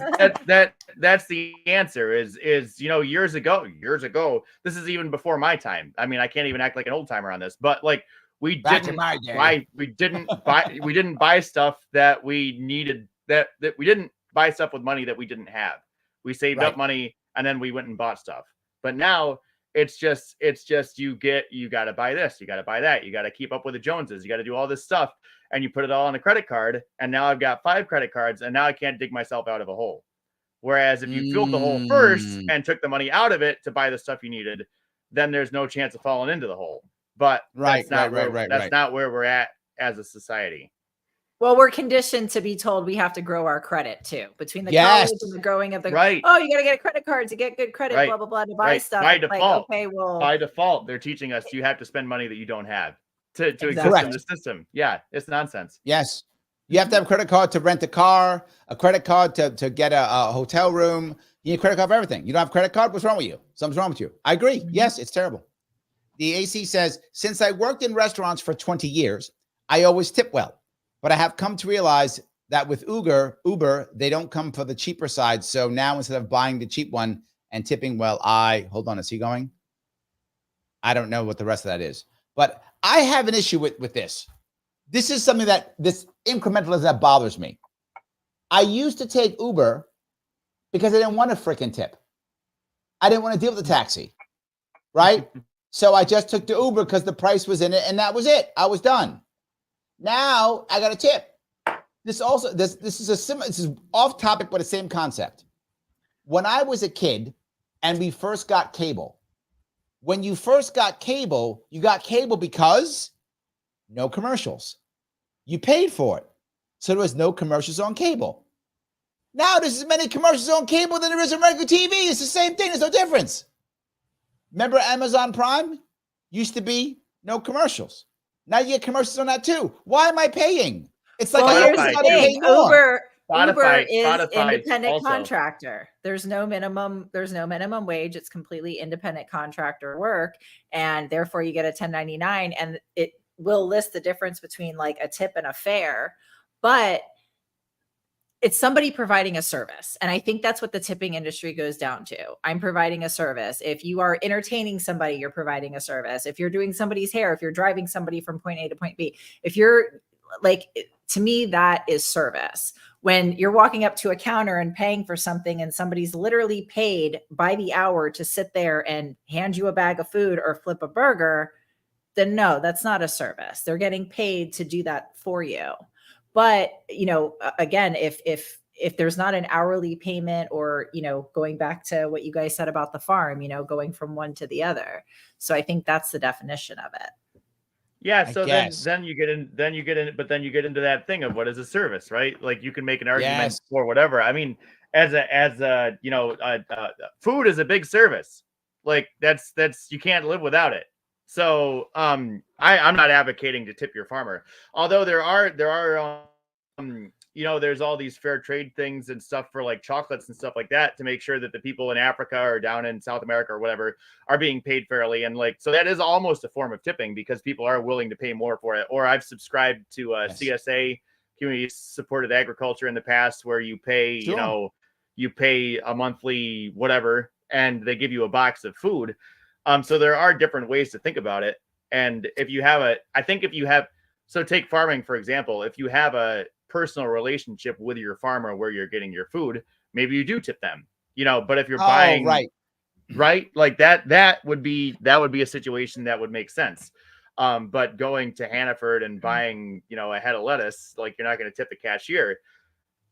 that's the answer. Is years ago. This is even before my time. I mean, I can't even act like an old timer on this, but like we didn't buy stuff that we needed. That we didn't buy stuff with money that we didn't have. We saved up money and then we went and bought stuff. But now it's just you got to buy this, you got to buy that, you got to keep up with the Joneses, you got to do all this stuff, and you put it all on a credit card. And now I've got 5 credit cards, and now I can't dig myself out of a hole. Whereas if you filled the hole first and took the money out of it to buy the stuff you needed, then there's no chance of falling into the hole. But that's not where we're at as a society. Well, we're conditioned to be told we have to grow our credit too. Between the college and the growing of the oh, you got to get a credit card to get good credit, blah blah blah, to buy stuff. By default, like, okay, well, by default, they're teaching us you have to spend money that you don't have to exist in the system. Yeah, it's nonsense. Yes, you have to have a credit card to rent a car, a credit card to get a hotel room. You need a credit card for everything. You don't have a credit card? What's wrong with you? Something's wrong with you. I agree. Yes, it's terrible. The AC says, since I worked in restaurants for 20 years, I always tip well. But I have come to realize that with Uber, they don't come for the cheaper side. So now instead of buying the cheap one and tipping well, hold on, is he going? I don't know what the rest of that is. But I have an issue with this. This is something this incrementalism that bothers me. I used to take Uber because I didn't want a freaking tip. I didn't want to deal with the taxi, right? So I just took the Uber because the price was in it, and that was it. I was done. Now I got a tip. This is off topic, but the same concept. When I was a kid and we first got cable, when you first got cable, you got cable because no commercials. You paid for it. So there was no commercials on cable. Now there's as many commercials on cable than there is on regular TV. It's the same thing. There's no difference. Remember Amazon Prime? Used to be no commercials. Now you get commercials on that too. Why am I paying? It's like here's the thing. Uber is independent also. Contractor. There's no minimum wage. It's completely independent contractor work, and therefore you get a 1099, and it will list the difference between like a tip and a fare, but it's somebody providing a service. And I think that's what the tipping industry goes down to. I'm providing a service. If you are entertaining somebody, you're providing a service. If you're doing somebody's hair, if you're driving somebody from point A to point B, if you're like, to me, that is service. When you're walking up to a counter and paying for something and somebody's literally paid by the hour to sit there and hand you a bag of food or flip a burger, then no, that's not a service. They're getting paid to do that for you. But, again, if there's not an hourly payment or, going back to what you guys said about the farm, going from one to the other. So I think that's the definition of it. Yeah. So then you get into that thing of what is a service, right? Like you can make an argument for whatever. I mean, food is a big service. Like that's you can't live without it. So I'm not advocating to tip your farmer, although there are there's all these fair trade things and stuff for like chocolates and stuff like that to make sure that the people in Africa or down in South America or whatever are being paid fairly. And like, so that is almost a form of tipping because people are willing to pay more for it. Or I've subscribed to CSA, Community Supported Agriculture, in the past, where you pay, you pay a monthly whatever, and they give you a box of food. So there are different ways to think about it. And if you have so take farming, for example, if you have a personal relationship with your farmer where you're getting your food, maybe you do tip them, but if you're buying, right, like that would be a situation that would make sense. But going to Hannaford and buying, a head of lettuce, like, you're not going to tip the cashier.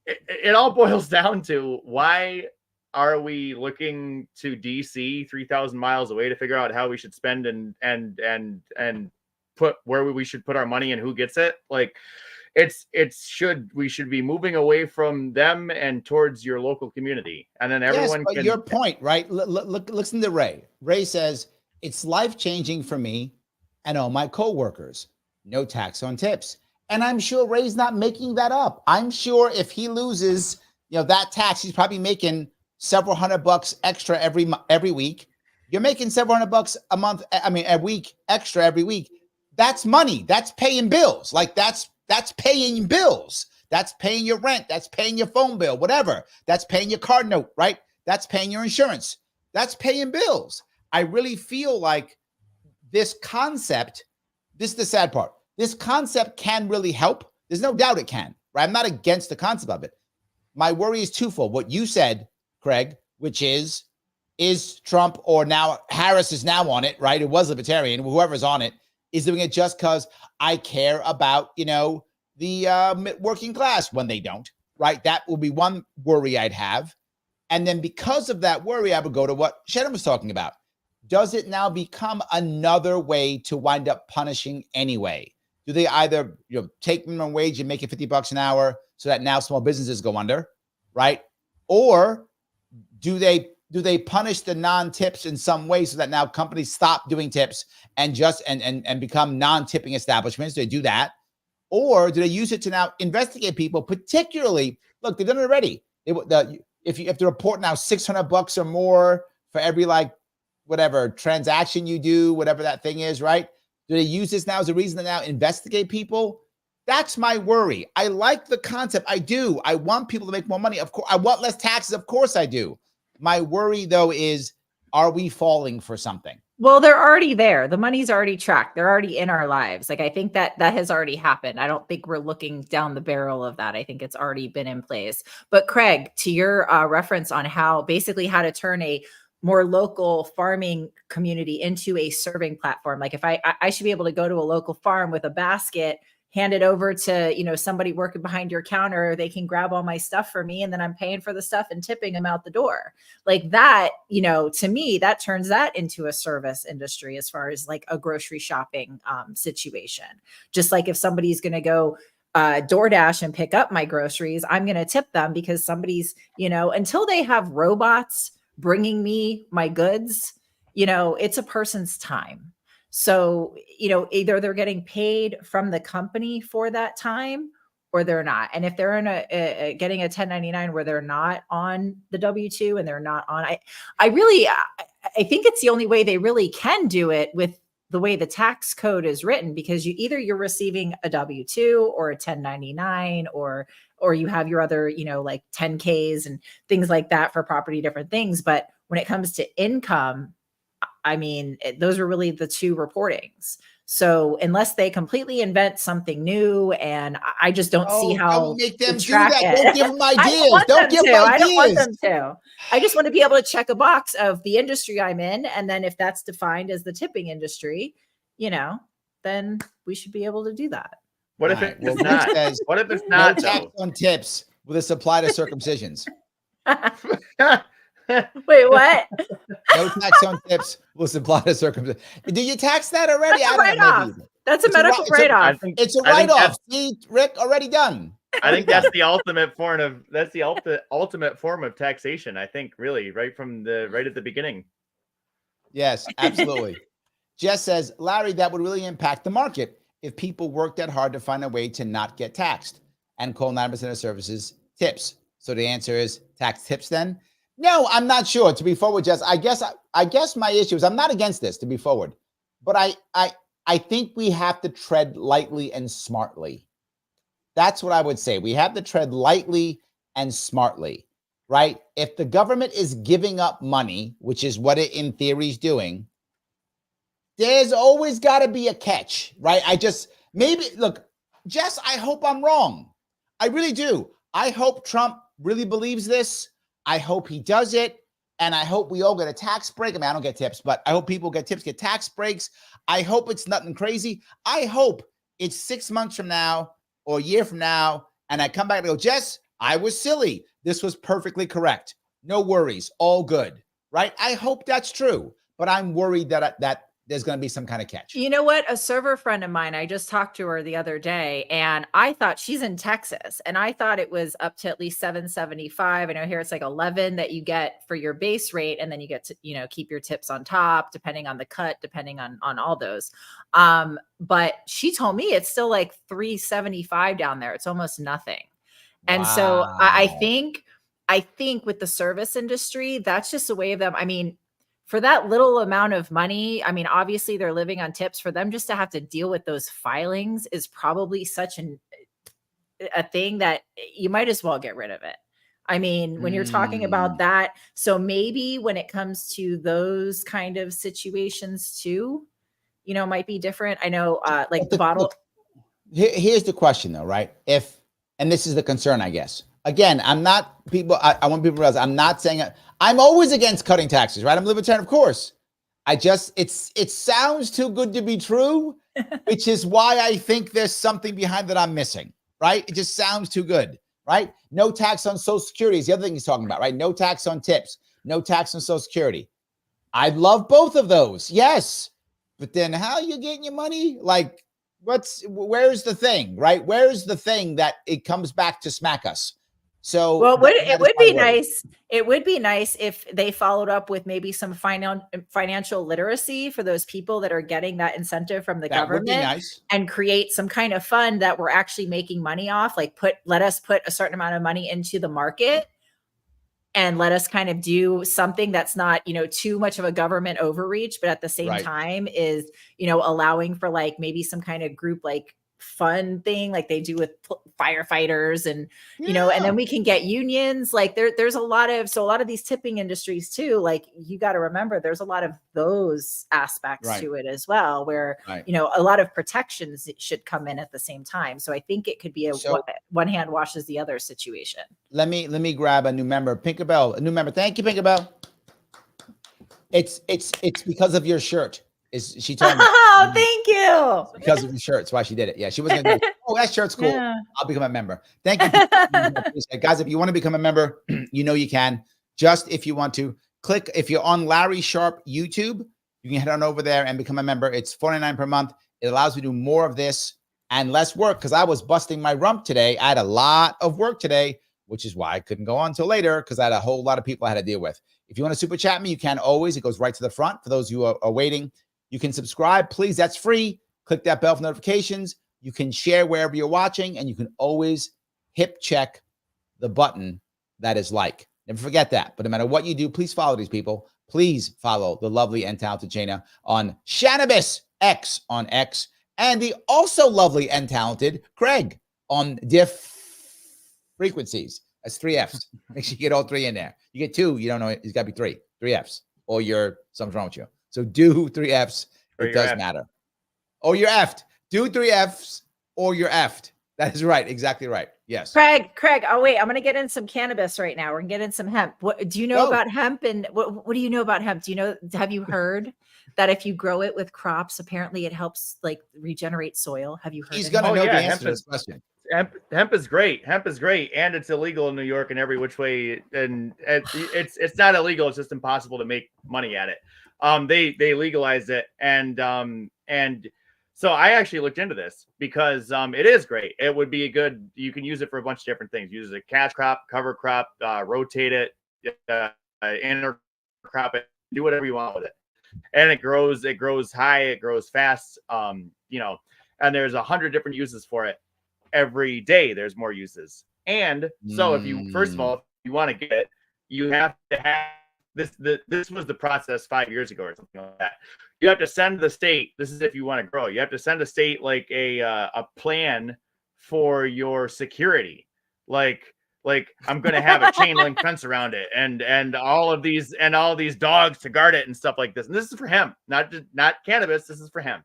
It all boils down to, why are we looking to DC 3,000 miles away to figure out how we should spend and put where we should put our money and who gets it? Like, we should be moving away from them and towards your local community, and then everyone. Yes, but your point, right? Listen to Ray. Ray says it's life-changing for me and all my coworkers. No tax on tips, and I'm sure Ray's not making that up. I'm sure if he loses, that tax, he's probably making several $100 extra every week. You're making several $100 a month. I mean, a week extra every week. That's money. That's paying bills. Like that's paying bills. That's paying your rent. That's paying your phone bill, whatever. That's paying your card note, right? That's paying your insurance. That's paying bills. I really feel like this concept, this is the sad part. This concept can really help. There's no doubt it can, right? I'm not against the concept of it. My worry is twofold. What you said, Craig, which is Trump, or now Harris is now on it, right? It was libertarian, whoever's on it, is doing it just because I care about, the working class when they don't, right? That will be one worry I'd have. And then because of that worry, I would go to what Shannon was talking about. Does it now become another way to wind up punishing anyway? Do they either take minimum wage and make it $50 an hour so that now small businesses go under, right? Or do they punish the non-tips in some way so that now companies stop doing tips and just and become non-tipping establishments? Do they do that? Or do they use it to now investigate people? Particularly, look, they've done it already. If they report now $600 or more for every whatever transaction you do, whatever that thing is, right? Do they use this now as a reason to now investigate people? That's my worry. I like the concept. I do. I want people to make more money. Of course, I want less taxes. Of course I do. My worry, though, is, are we falling for something? Well, they're already there. The money's already tracked. They're already in our lives. Like, I think that has already happened. I don't think we're looking down the barrel of that. I think it's already been in place. But Craig, to your reference on how to turn a more local farming community into a serving platform. Like, if I should be able to go to a local farm with a basket, hand it over to, somebody working behind your counter. They can grab all my stuff for me, and then I'm paying for the stuff and tipping them out the door. Like that, to me, that turns that into a service industry as far as like a grocery shopping situation. Just like if somebody's going to go DoorDash and pick up my groceries, I'm going to tip them because somebody's, until they have robots bringing me my goods, it's a person's time. So, either they're getting paid from the company for that time or they're not. And if they're in getting a 1099 where they're not on the W-2 and they're not on, I think it's the only way they really can do it with the way the tax code is written, because you're receiving a W-2 or a 1099 or you have your other, like 10Ks and things like that for property, different things. But when it comes to income, I mean, those are really the two reportings. So unless they completely invent something new, and I just don't see how don't make them do that. Don't give them ideas. I don't want them to. I just want to be able to check a box of the industry I'm in. And then if that's defined as the tipping industry, then we should be able to do that. What if it's not? What if it's not? No tax on tips with a supply to circumcisions. Wait, what? No tax on tips will supply to circumcision. Do you tax that already? That's a write-off. That's a medical write-off. It's a write-off. See, Rick, already done. I think that's the ultimate form of taxation. I think, really, right at the beginning. Yes, absolutely. Jess says, Larry, that would really impact the market if people worked that hard to find a way to not get taxed. and call 9% of services tips. So the answer is tax tips then? No, I'm not sure. To be forward, Jess, I guess my issue is I'm not against this, to be forward. But I think we have to tread lightly and smartly. That's what I would say. We have to tread lightly and smartly, right? If the government is giving up money, which is what it in theory is doing, there's always got to be a catch, right? Look, Jess, I hope I'm wrong. I really do. I hope Trump really believes this. I hope he does it. And I hope we all get a tax break. I mean, I don't get tips, but I hope people get tips, get tax breaks. I hope it's nothing crazy. I hope it's 6 months from now or a year from now, and I come back and go, Jess, I was silly. This was perfectly correct. No worries. All good, right? I hope that's true, but I'm worried that there's going to be some kind of catch. You know what? A server friend of mine, I just talked to her the other day, and I thought she's in Texas, and I thought it was up to at least $7.75. I know here it's like 11 that you get for your base rate, and then you get to, keep your tips on top, depending on the cut, depending on all those. But she told me it's still like $3.75 down there. It's almost nothing. And so I think with the service industry, that's just a way of them. I mean, for that little amount of money, I mean, obviously they're living on tips. For them just to have to deal with those filings is probably such a thing that you might as well get rid of it. I mean, when you're talking about that, so maybe when it comes to those kind of situations too, might be different. I know, like the bottle. Look, here's the question though, right? And this is the concern, I guess. Again, I want people to realize I'm not saying I'm always against cutting taxes, right? I'm a libertarian, of course. It sounds too good to be true, which is why I think there's something behind that I'm missing, right? It just sounds too good, right? No tax on Social Security is the other thing he's talking about, right? No tax on tips, no tax on Social Security. I love both of those, yes. But then how are you getting your money? Like, where's the thing, right? Where's the thing that it comes back to smack us? So well, it would be nice. It would be nice if they followed up with maybe some financial literacy for those people that are getting that incentive from the government, would be nice. And create some kind of fund that we're actually making money off. Like let us put a certain amount of money into the market and let us kind of do something that's not, too much of a government overreach, but at the same time is, allowing for like maybe some kind of group like fun thing like they do with firefighters and and then we can get unions. Like there's a lot of these tipping industries too, like you got to remember there's a lot of those aspects to it as well, where a lot of protections should come in at the same time. So I think it could be one hand washes the other situation. Let me grab a new member. Pinkerbell, a new member. Thank you, Pinkerbell. It's because of your shirt. She told me. Oh, thank you. Because of your shirt. That's why she did it. Yeah, she wasn't going to do it. Oh, that shirt's cool. Yeah. I'll become a member. Thank you. Guys, if you want to become a member, you can. Just if you want to, click. If you're on Larry Sharpe YouTube, you can head on over there and become a member. It's $49 per month. It allows me to do more of this and less work because I was busting my rump today. I had a lot of work today, which is why I couldn't go on until later because I had a whole lot of people I had to deal with. If you want to super chat me, you can always. It goes right to the front for those who are waiting. You can subscribe, please. That's free. Click that bell for notifications. You can share wherever you're watching, and you can always hip check the button that is like. Never forget that. But no matter what you do, please follow these people. Please follow the lovely and talented Shana on Shannabis X on X, and the also lovely and talented Craig on Diff Frequencies. That's 3 Fs. Make sure you get all 3 in there. You get 2, you don't know. It's got to be 3. 3 Fs. Or something's wrong with you. So do 3 Fs. It does matter. Or you're effed. Do 3 Fs or you're effed. That is right. Exactly right. Yes. Craig. Oh, wait. I'm going to get in some cannabis right now. We're going to get in some hemp. What do you know about hemp? And what do you know about hemp? Have you heard that if you grow it with crops, apparently it helps like regenerate soil? Have you heard? He's going to know the answer to this question. Hemp is great. Hemp is great, and it's illegal in New York in every which way. And it's not illegal. It's just impossible to make money at it. They legalized it, and so I actually looked into this because it is great. It would be you can use it for a bunch of different things. Use it as a cash crop, cover crop, rotate it, intercrop it, do whatever you want with it. And it grows high, it grows fast, and there's 100 different uses for it. every day there's more uses. And so if you, first of all, if you want to get it, you have to have this was the process 5 years ago or something like that. You have to send the state, this is if you want to grow, you have to send a state like a plan for your security. Like I'm going to have a chain link fence around it and all of these dogs to guard it and stuff like this. And this is for hemp, not cannabis. This is for hemp.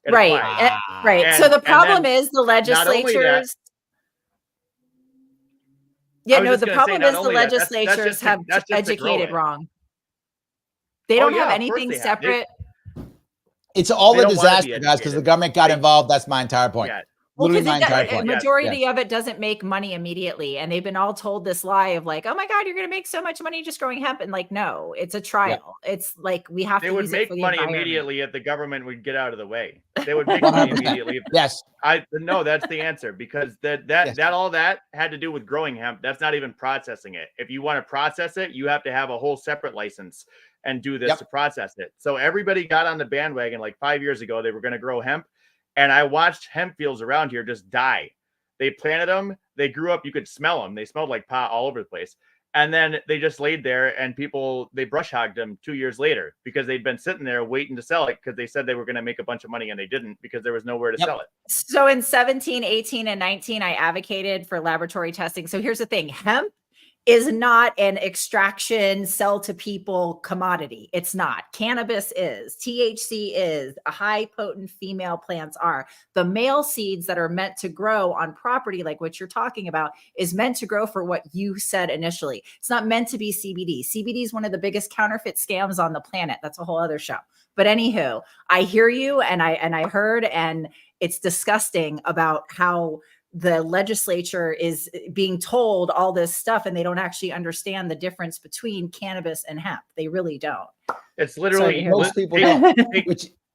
Right. Right. So the problem is the legislatures. Yeah, no, the problem is the legislatures have educated wrong. They don't have anything separate. It's all a disaster, guys, because the government got involved. That's my entire point. Yeah. Well, because the majority of it doesn't make money immediately. And they've been all told this lie of like, oh my God, you're going to make so much money just growing hemp. And like, no, it's a trial. Yeah. It's like, we have to use it for the environment. They would make money immediately if the government would get out of the way. They would make money immediately. Yes. No, that's the answer, because all that had to do with growing hemp. That's not even processing it. If you want to process it, you have to have a whole separate license and do this to process it. So everybody got on the bandwagon like 5 years ago. They were going to grow hemp. And I watched hemp fields around here just die. They planted them. They grew up. You could smell them. They smelled like pot all over the place. And then they just laid there, and they brush hogged them 2 years later because they'd been sitting there waiting to sell it because they said they were going to make a bunch of money, and they didn't because there was nowhere to sell it. So in 17, 18, and 19, I advocated for laboratory testing. So here's the thing. Hemp is not an extraction, sell to people commodity. It's not. Cannabis is. THC is. High potent female plants are. The male seeds that are meant to grow on property, like what you're talking about, is meant to grow for what you said initially. It's not meant to be CBD. CBD is one of the biggest counterfeit scams on the planet. That's a whole other show. But anywho, I hear you, and I heard, and it's disgusting about how the legislature is being told all this stuff and they don't actually understand the difference between cannabis and hemp. They really don't. It's literally most people don't.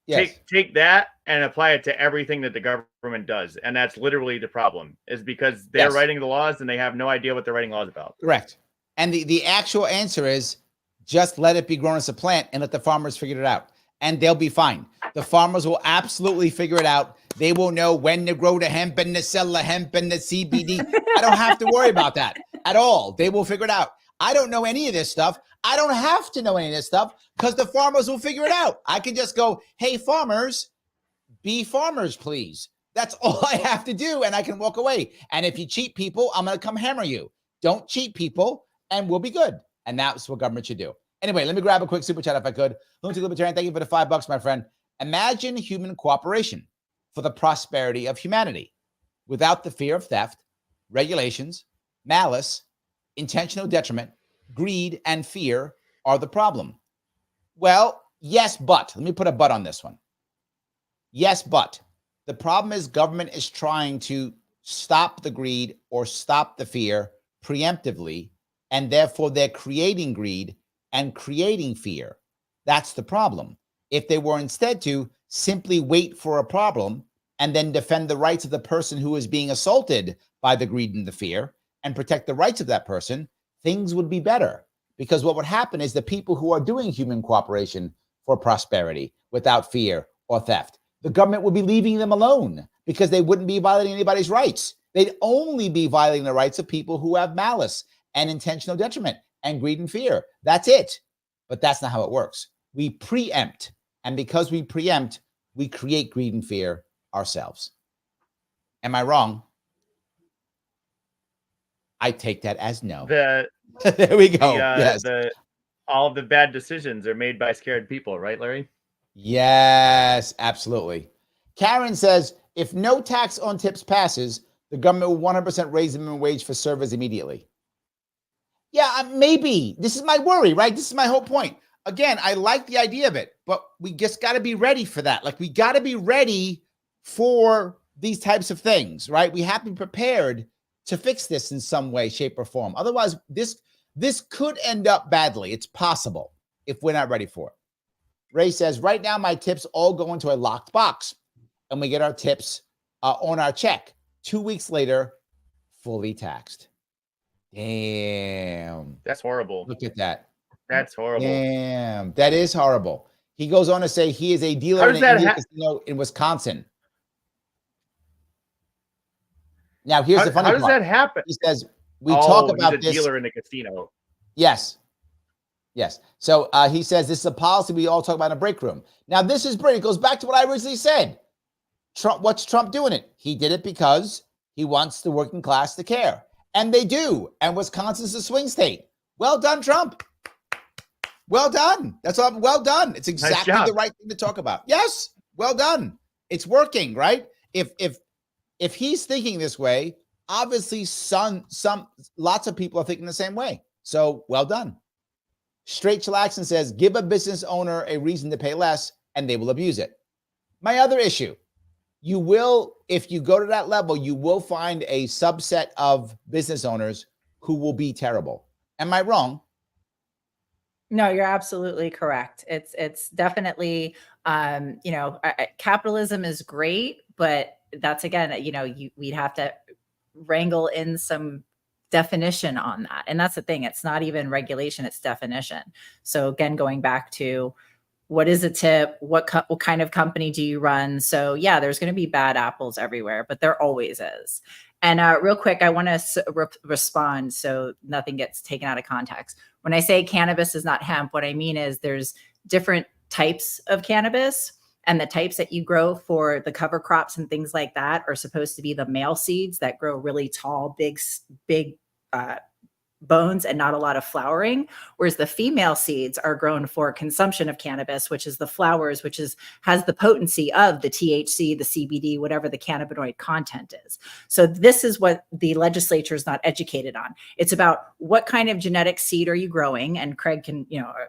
Take that and apply it to everything that the government does. And that's literally the problem, is because they're writing the laws and they have no idea what they're writing laws about. Correct. And the actual answer is just let it be grown as a plant and let the farmers figure it out. And they'll be fine. The farmers will absolutely figure it out. They will know when to grow the hemp and to sell the hemp and the CBD. I don't have to worry about that at all. They will figure it out. I don't know any of this stuff. I don't have to know any of this stuff because the farmers will figure it out. I can just go, hey, farmers, be farmers, please. That's all I have to do, and I can walk away. And if you cheat people, I'm going to come hammer you. Don't cheat people, and we'll be good. And that's what government should do. Anyway, let me grab a quick super chat if I could. Lunatic Libertarian, thank you for the $5, my friend. Imagine human cooperation for the prosperity of humanity without the fear of theft, regulations, malice, intentional detriment, greed, and fear are the problem. Well, yes, but. Let me put a but on this one. Yes, but. The problem is government is trying to stop the greed or stop the fear preemptively, and therefore they're creating greed and creating fear. That's the problem. If they were instead to simply wait for a problem and then defend the rights of the person who is being assaulted by the greed and the fear and protect the rights of that person, things would be better. Because what would happen is the people who are doing human cooperation for prosperity without fear or theft, the government would be leaving them alone because they wouldn't be violating anybody's rights. They'd only be violating the rights of people who have malice and intentional detriment and greed and fear. That's it. But that's not how it works. We preempt. And because we preempt, we create greed and fear ourselves. Am I wrong? I take that as no. There we go. Yes. All of the bad decisions are made by scared people, right, Larry? Yes, absolutely. Karen says, if no tax on tips passes, the government will 100% raise the minimum wage for servers immediately. Yeah, maybe. This is my worry, right? This is my whole point. Again, I like the idea of it, but we just got to be ready for that. Like, we got to be ready for these types of things, right? We have to be prepared to fix this in some way, shape, or form. Otherwise, this could end up badly. It's possible if we're not ready for it. Ray says, right now, my tips all go into a locked box, and we get our tips on our check. 2 weeks later, fully taxed. Damn. That's horrible. Look at that. That's horrible. Damn. That is horrible. He goes on to say he is a dealer in a casino in Wisconsin. Now, here's the funny How part. does that happen? He says, we talk about he's a this. dealer in the casino. Yes. Yes. So he says this is a policy we all talk about in a break room. Now, this is brilliant. It goes back to what I originally said. What's Trump doing it? He did it because he wants the working class to care. And they do. And Wisconsin's a swing state. Well done, Trump. Well done. That's all. Well done. It's exactly the right thing to talk about. Yes. Well done. It's working, right? If he's thinking this way, obviously lots of people are thinking the same way. So well done. Straight Chillaxin says, give a business owner a reason to pay less and they will abuse it. My other issue, you will, if you go to that level, you will find a subset of business owners who will be terrible. Am I wrong? No, you're absolutely correct. It's definitely, capitalism is great, but that's again, we'd have to wrangle in some definition on that. And that's the thing. It's not even regulation, it's definition. So again, going back to what is a tip? What kind of company do you run? So yeah, there's going to be bad apples everywhere, but there always is. And real quick, I want to respond so nothing gets taken out of context. When I say cannabis is not hemp, what I mean is there's different types of cannabis, and the types that you grow for the cover crops and things like that are supposed to be the male seeds that grow really tall, big bones and not a lot of flowering, whereas the female seeds are grown for consumption of cannabis, which is the flowers, which has the potency of the THC, the CBD, whatever the cannabinoid content is. So this is what the legislature is not educated on. It's about what kind of genetic seed are you growing, and Craig can,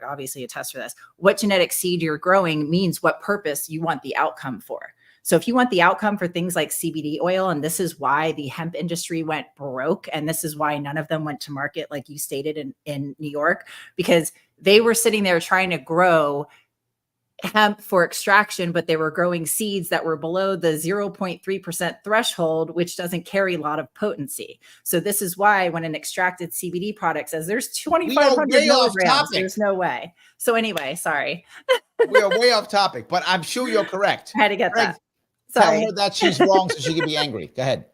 obviously attest for this. What genetic seed you're growing means what purpose you want the outcome for. So if you want the outcome for things like CBD oil, and this is why the hemp industry went broke, and this is why none of them went to market, like you stated in New York, because they were sitting there trying to grow hemp for extraction, but they were growing seeds that were below the 0.3% threshold, which doesn't carry a lot of potency. So this is why when an extracted CBD product says there's 2,500 milligrams, there's no way. So anyway, sorry. We are way off topic, but I'm sure you're correct. I had to get Craig, that. Sorry. Tell her that she's wrong so she can be angry. Go ahead.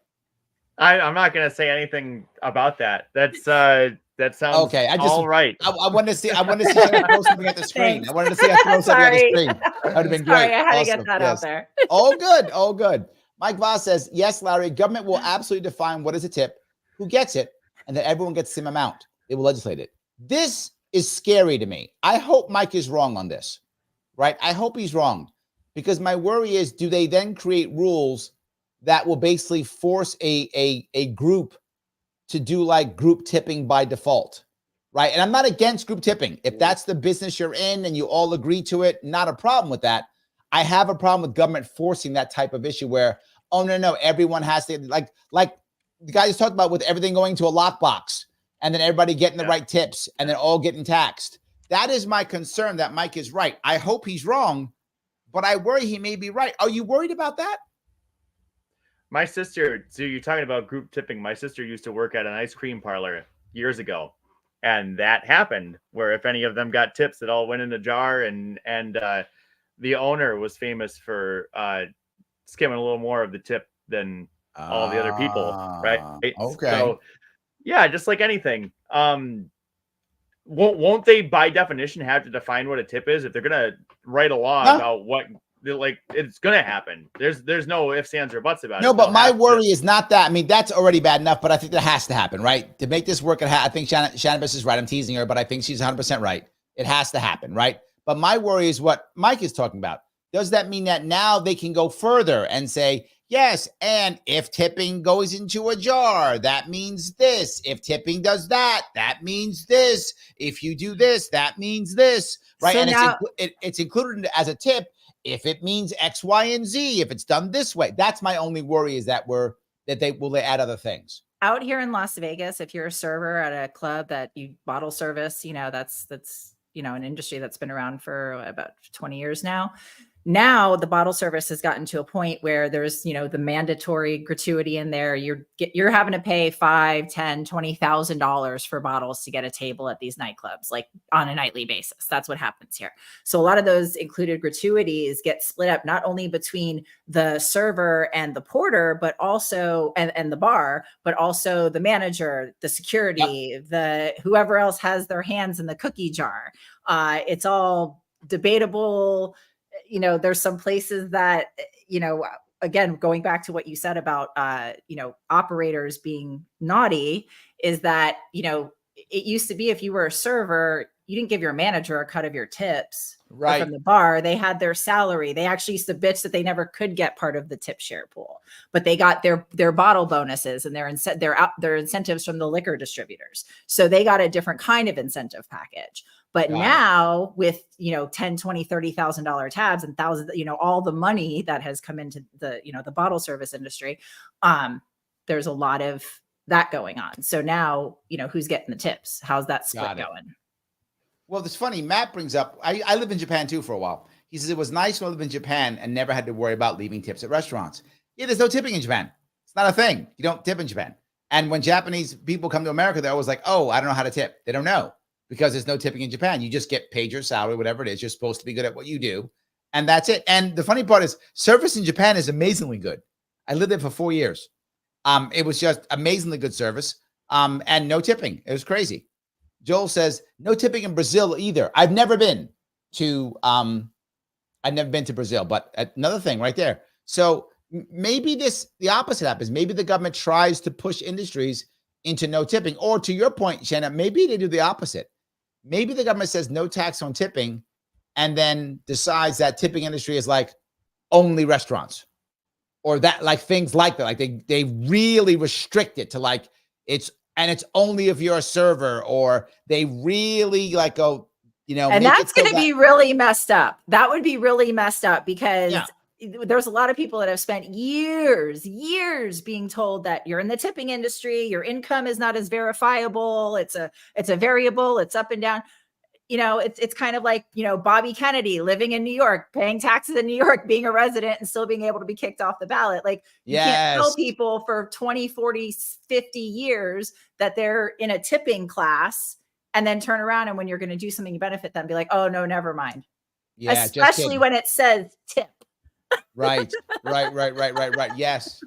I'm not going to say anything about that. That sounds okay. all right. I wanted to see Shanna throw something at the screen. Thanks. I wanted to see her throw something at the screen. That would have been great. Sorry, I had to get that out there. All good. All good. Mike Voss says, yes, Larry, government will absolutely define what is a tip, who gets it, and that everyone gets the same amount. They will legislate it. This is scary to me. I hope Mike is wrong on this, right? I hope he's wrong, because my worry is, do they then create rules that will basically force a group to do like group tipping by default, right? And I'm not against group tipping. If that's the business you're in and you all agree to it, not a problem with that. I have a problem with government forcing that type of issue where, oh, no, everyone has to, like the guy just talked about with everything going to a lockbox and then everybody getting the right tips and then all getting taxed. That is my concern, that Mike is right. I hope he's wrong, but I worry he may be right. Are you worried about that? My sister, so you're talking about group tipping. My sister used to work at an ice cream parlor years ago, and that happened where if any of them got tips, it all went in a jar, and the owner was famous for skimming a little more of the tip than all the other people, right? Okay. So, yeah, just like anything. Won't they, by definition, have to define what a tip is if they're gonna write a law about what? Like, it's gonna happen. There's no ifs, ands, or buts about it. No, but my worry is not that. I mean, that's already bad enough, but I think that has to happen, right? To make this work, I think Shannabis is right. I'm teasing her, but I think she's 100% right. It has to happen, right? But my worry is what Mike is talking about. Does that mean that now they can go further and say, yes, and if tipping goes into a jar, that means this. If tipping does that, that means this. If you do this, that means this, right? So and now, it's included as a tip if it means X, Y, and Z, if it's done this way. That's my only worry, is that they will add other things. Out here in Las Vegas, if you're a server at a club that you bottle service, that's an industry that's been around for about 20 years now. Now the bottle service has gotten to a point where there's, the mandatory gratuity in there. You're having to pay $5,000, $10,000, $20,000 for bottles to get a table at these nightclubs, like on a nightly basis. That's what happens here. So a lot of those included gratuities get split up not only between the server and the porter, but also and the bar, but also the manager, the security, the whoever else has their hands in the cookie jar. It's all debatable. There's some places that, again, going back to what you said about, operators being naughty, is that, it used to be if you were a server, you didn't give your manager a cut of your tips from the bar. They had their salary. They actually used to bitch that they never could get part of the tip share pool, but they got their bottle bonuses and their incentives from the liquor distributors. So they got a different kind of incentive package. But now with, $10,000, $20,000, $30,000 tabs and thousands, all the money that has come into the, the bottle service industry, there's a lot of that going on. So now, who's getting the tips? How's that split going? Well, it's funny. Matt brings up, I lived in Japan too for a while. He says it was nice when I lived in Japan and never had to worry about leaving tips at restaurants. Yeah, there's no tipping in Japan. It's not a thing. You don't tip in Japan. And when Japanese people come to America, they're always like, oh, I don't know how to tip. They don't know. Because there's no tipping in Japan. You just get paid your salary, whatever it is. You're supposed to be good at what you do. And that's it. And the funny part is service in Japan is amazingly good. I lived there for 4 years. It was just amazingly good service. And no tipping. It was crazy. Joel says, no tipping in Brazil either. I've never been to Brazil, but another thing right there. So maybe the opposite happens. Maybe the government tries to push industries into no tipping. Or to your point, Shanna, maybe they do the opposite. Maybe the government says no tax on tipping and then decides that tipping industry is like only restaurants or that like things like that. Like they really restrict it to like it's only if you're a server, or they really like go, and that's going to be really messed up. That would be really messed up because there's a lot of people that have spent years being told that you're in the tipping industry, your income is not as verifiable. It's a variable, it's up and down. It's kind of like, Bobby Kennedy living in New York, paying taxes in New York, being a resident and still being able to be kicked off the ballot. Like you can't tell people for 20, 40, 50 years that they're in a tipping class and then turn around and when you're going to do something to benefit them, be like, oh no, never mind. Yeah, especially when it says tip. Right. Yes.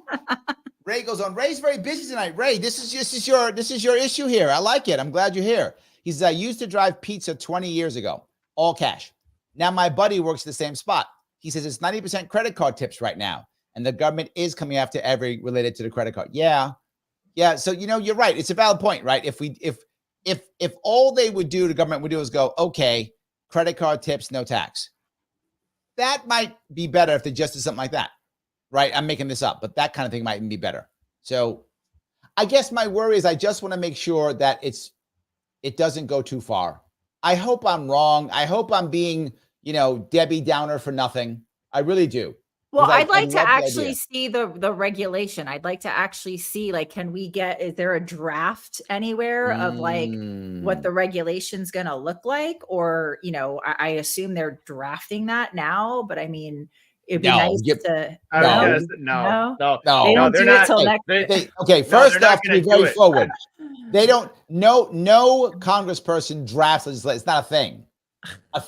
Ray goes on. Ray's very busy tonight. Ray, this is your issue here. I like it. I'm glad you're here. He says, I used to drive pizza 20 years ago, all cash. Now my buddy works at the same spot. He says it's 90% credit card tips right now. And the government is coming after every related to the credit card. Yeah. So, you're right. It's a valid point, right? If all they would do, the government would do is go, okay, credit card tips, no tax. That might be better if they just did something like that, right? I'm making this up, but that kind of thing might even be better. So I guess my worry is I just want to make sure that it doesn't go too far. I hope I'm wrong. I hope I'm being, Debbie Downer for nothing. I really do. Well, I'd like to actually see the regulation. I'd like to actually see, like, is there a draft anywhere of like what the regulation's going to look like? Or, I assume they're drafting that now, but I mean, it'd be nice to. No. They don't do it till next. Okay, first off, to be very forward, they don't. No congressperson drafts legislation. It's not a thing.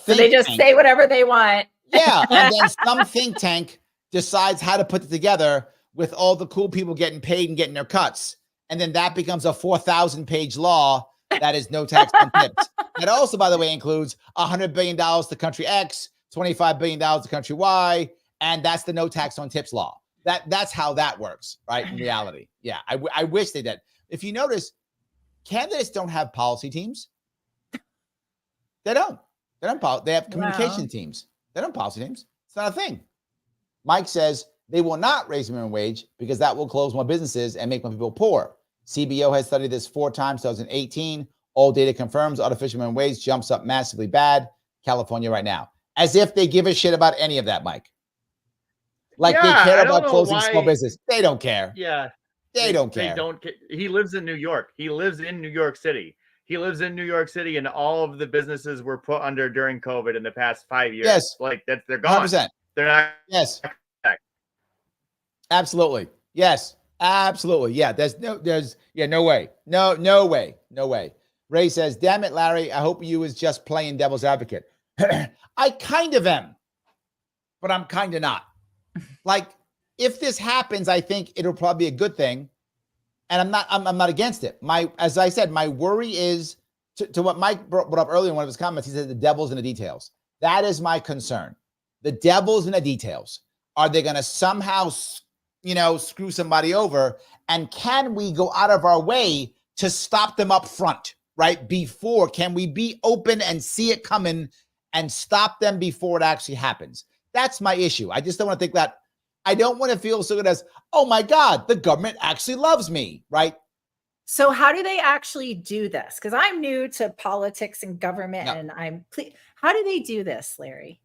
So they just say whatever they want. Yeah, and then some think tank decides how to put it together with all the cool people getting paid and getting their cuts. And then that becomes a 4,000-page law that is no tax on tips. That also, by the way, includes $100 billion to country X, $25 billion to country Y, and that's the no tax on tips law. That's how that works, right? In reality. Yeah, I wish they did. If you notice, candidates don't have policy teams. They don't. They have communication teams. They don't have policy teams. It's not a thing. Mike says they will not raise the minimum wage because that will close more businesses and make more people poor. CBO has studied this 4 times, 2018. All data confirms artificial minimum wage jumps up massively bad. California right now. As if they give a shit about any of that, Mike. Like they care about closing small business. They don't care. Yeah. They don't care. They don't care. He lives in New York. He lives in New York City. And all of the businesses were put under during COVID in the past 5 years. Yes. Like they're gone. 100%. They're not. Yes. Absolutely. Yes. Absolutely. Yeah. No way. No way. No way. Ray says, damn it, Larry. I hope you was just playing devil's advocate. I kind of am, but I'm kind of not. Like, if this happens, I think it'll probably be a good thing. And I'm not against it. As I said, my worry is to what Mike brought up earlier in one of his comments. He said the devil's in the details. That is my concern. The devil's in the details. Are they going to somehow, screw somebody over? And can we go out of our way to stop them up front, right? Can we be open and see it coming and stop them before it actually happens? That's my issue. I just don't want to think that. I don't want to feel so good as, oh my God, the government actually loves me, right? So how do they actually do this? Because I'm new to politics and government, and how do they do this, Larry?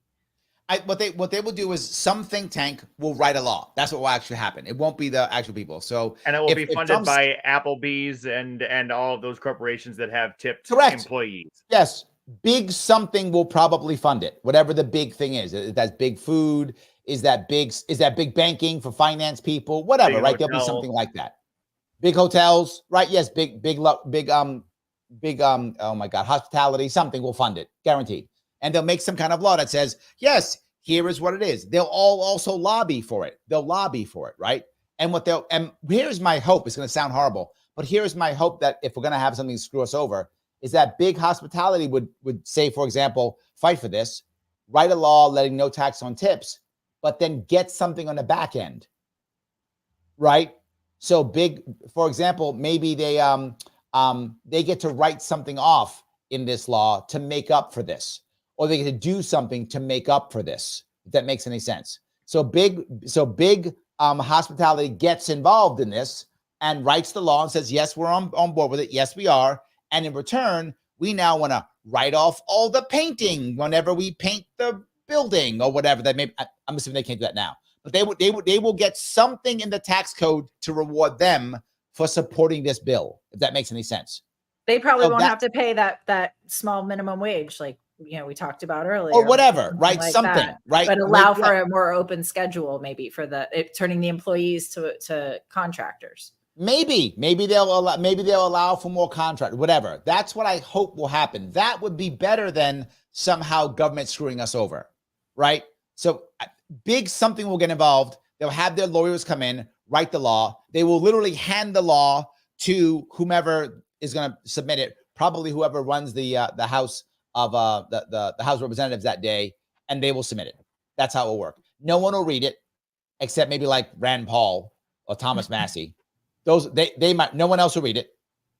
What they will do is some think tank will write a law. That's what will actually happen. It won't be the actual people. And it will be funded by Applebee's and all of those corporations that have tipped employees. Yes. Big something will probably fund it. Whatever the big thing is. That's big food. Is that big banking for finance people? Whatever, big right? Hotel. There'll be something like that. Big hotels, right? Yes, big, oh my God, hospitality, something will fund it, guaranteed. And they'll make some kind of law that says, yes, here is what it is. They'll all also lobby for it. They'll lobby for it, right? And here's my hope. It's going to sound horrible, but here's my hope that if we're going to have something screw us over, is that big hospitality would say, for example, fight for this, write a law letting no tax on tips, but then get something on the back end, right? So big, for example, maybe they get to write something off in this law to make up for this, or they get to do something to make up for this. If that makes any sense. So big hospitality gets involved in this and writes the law and says, yes, we're on board with it. Yes, we are. And in return, we now want to write off all the painting whenever we paint the building or whatever. That may, I'm assuming they can't do that now, but they will get something in the tax code to reward them for supporting this bill, if that makes any sense. They probably won't have to pay that small minimum wage, like we talked about earlier, or whatever, right? Like something, that. Right? But allow for a more open schedule, maybe for turning the employees to contractors. Maybe they'll allow for more contract, whatever. That's what I hope will happen. That would be better than somehow government screwing us over, right? So big something will get involved. They'll have their lawyers come in, write the law. They will literally hand the law to whomever is going to submit it, probably whoever runs the House of the House of Representatives that day, and they will submit it. That's how it will work. No one will read it except maybe like Rand Paul or Thomas Massey. Those they might. No one else will read it.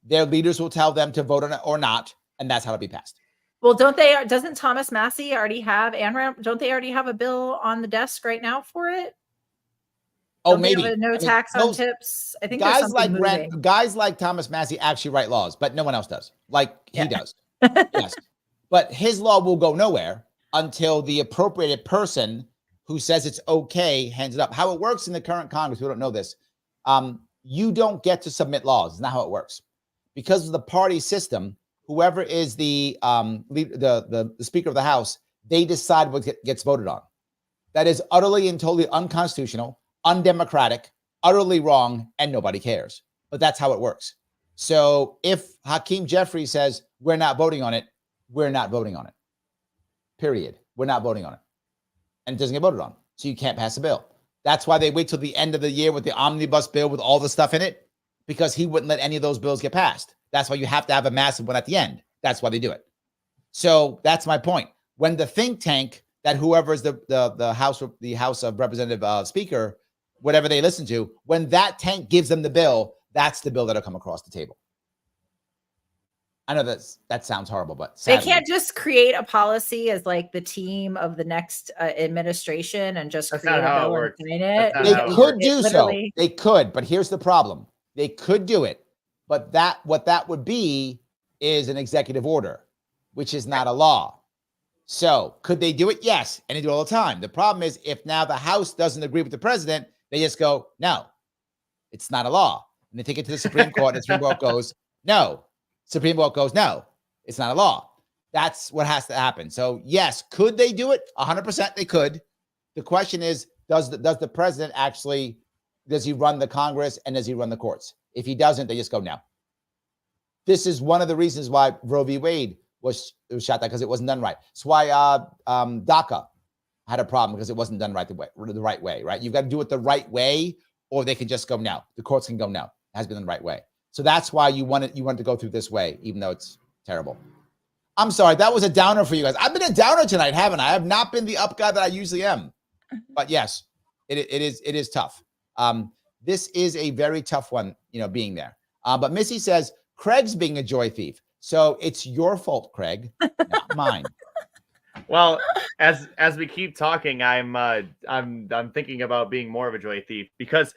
Their leaders will tell them to vote on it or not, and that's how it'll be passed. Well, doesn't Thomas Massey already have don't they already have a bill on the desk right now for it? Oh, maybe no tax on tips. I think guys like Thomas Massey actually write laws, but no one else does. Like he does. Yes, but his law will go nowhere until the appropriated person who says it's okay hands it up. How it works in the current Congress, we don't know this. You don't get to submit laws. It's not how it works. Because of the party system, whoever is the Speaker of the House, they decide what gets voted on. That is utterly and totally unconstitutional, undemocratic, utterly wrong, and nobody cares. But that's how it works. So if Hakeem Jeffries says, we're not voting on it, we're not voting on it. Period. We're not voting on it. And it doesn't get voted on. So you can't pass a bill. That's why they wait till the end of the year with the omnibus bill with all the stuff in it, because he wouldn't let any of those bills get passed. That's why you have to have a massive one at the end. That's why they do it. So that's my point. When the think tank that whoever is the House of Representative Speaker, whatever they listen to, when that tank gives them the bill, that's the bill that'll come across the table. I know that sounds horrible, but sadly, they can't just create a policy as like the team of the next administration and just create a bill and sign it. They could do so. They could, but here's the problem. They could do it, but what that would be is an executive order, which is not a law. So could they do it? Yes, and they do it all the time. The problem is if now the House doesn't agree with the president, they just go, no, it's not a law. And they take it to the Supreme Court, and the Supreme Court goes, no. Supreme Court goes, no, it's not a law. That's what has to happen. So yes, could they do it? 100% they could. The question is, does the president actually, does he run the Congress and does he run the courts? If he doesn't, they just go no. This is one of the reasons why Roe v. Wade was shot down, because it wasn't done right. That's why DACA had a problem, because it wasn't done the right way, right? You've got to do it the right way, or they can just go no. The courts can go no. It has been done the right way. So that's why you want to go through this way, even though it's terrible. I'm sorry, that was a downer for you guys. I've been a downer tonight, haven't I? I have not been the up guy that I usually am. But yes, it is tough. This is a very tough one, being there. But Missy says Craig's being a joy thief, so it's your fault, Craig, not mine. Well, as we keep talking, I'm thinking about being more of a joy thief, because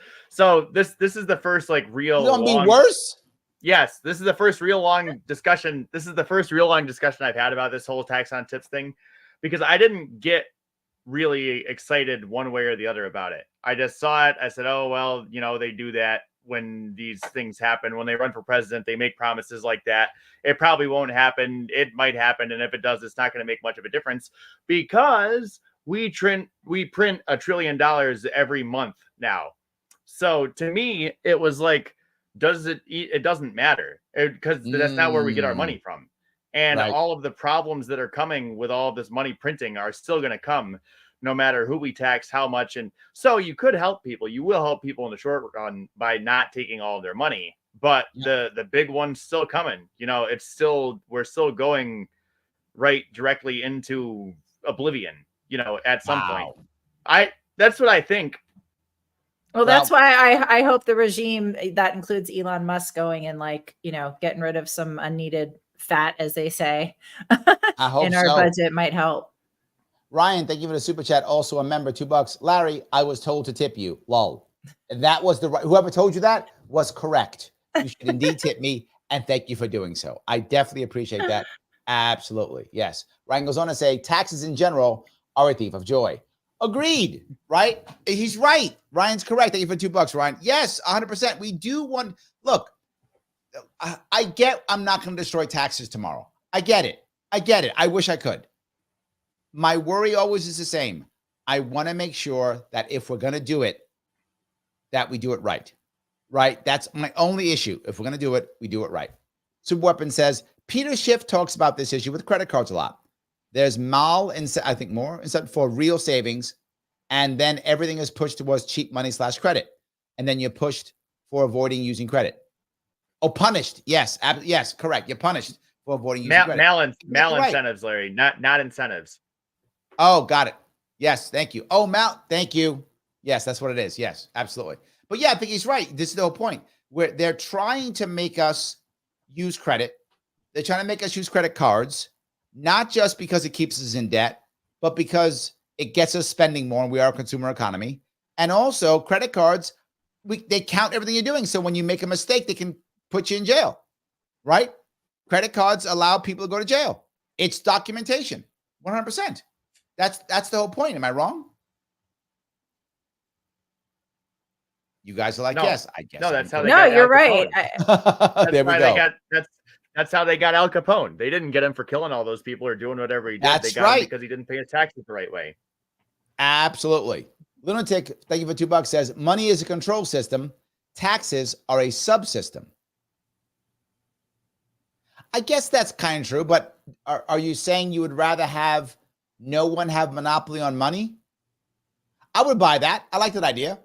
this is the first real. It's gonna be worse. Yes, this is the first real long discussion. This is the first real long discussion I've had about this whole tax on tips thing, because I didn't get really excited one way or the other about it. I just saw it. I said, oh, well, they do that when these things happen. When they run for president, they make promises like that. It probably won't happen. It might happen. And if it does, it's not going to make much of a difference, because we print $1 trillion every month now. So to me, it was like, it doesn't matter, because that's not where we get our money from. And right. All of the problems that are coming with all of this money printing are still going to come, no matter who we tax, how much. And so you could help people. You will help people in the short run by not taking all of their money. But the big one's still coming. We're still going right directly into oblivion, at some point. That's what I think. Well, that's why I hope the regime that includes Elon Musk going and getting rid of some unneeded fat, as they say, I hope in our budget might help. Ryan, thank you for the super chat. Also a member, $2. Larry, I was told to tip you. Lol. And that was whoever told you that was correct. You should indeed tip me, and thank you for doing so. I definitely appreciate that. Absolutely. Yes. Ryan goes on to say taxes in general are a thief of joy. Agreed, right? He's right. Ryan's correct. Thank you for $2, Ryan. Yes, 100%. We do want, look, I get I'm not going to destroy taxes tomorrow. I get it. I wish I could. My worry always is the same. I want to make sure that if we're going to do it, that we do it right. Right? That's my only issue. If we're going to do it, we do it right. Super Weapon says, Peter Schiff talks about this issue with credit cards a lot. There's I think more, instead for real savings, and then everything is pushed towards cheap money / credit. And then you're pushed for avoiding using credit. Oh, punished. Yes. Yes, correct. You're punished for avoiding using credit. Mal incentives, Larry, not incentives. Oh, got it. Yes, thank you. Oh, thank you. Yes, that's what it is. Yes, absolutely. But yeah, I think he's right. This is the whole point, where they're trying to make us use credit. They're trying to make us use credit cards, not just because it keeps us in debt, but because it gets us spending more, and we are a consumer economy. And also, credit cards, they count everything you're doing. So when you make a mistake, they can put you in jail, right? Credit cards allow people to go to jail. It's documentation, 100%. That's the whole point. Am I wrong? You guys are like, yes, I guess. No, that's how they No, got you're Al right. There we go. That's how they got Al Capone. They didn't get him for killing all those people or doing whatever he did. That's they got him because he didn't pay his taxes the right way. Absolutely. Lunatic, thank you for $2, says money is a control system. Taxes are a subsystem. I guess that's kind of true, but are you saying you would rather have no one have monopoly on money? I would buy that. I like that idea.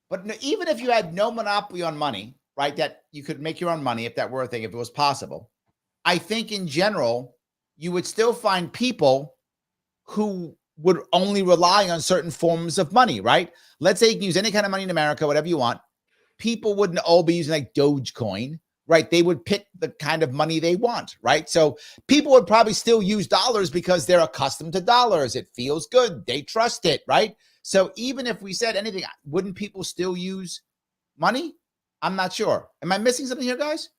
But even if you had no monopoly on money, right, that you could make your own money if that were a thing, if it was possible, I think in general, you would still find people who would only rely on certain forms of money, right? Let's say you can use any kind of money in America, whatever you want. People wouldn't all be using like Dogecoin, right? They would pick the kind of money they want, right? So people would probably still use dollars because they're accustomed to dollars. It feels good. They trust it, right? So even if we said anything, wouldn't people still use money? I'm not sure. Am I missing something here, guys?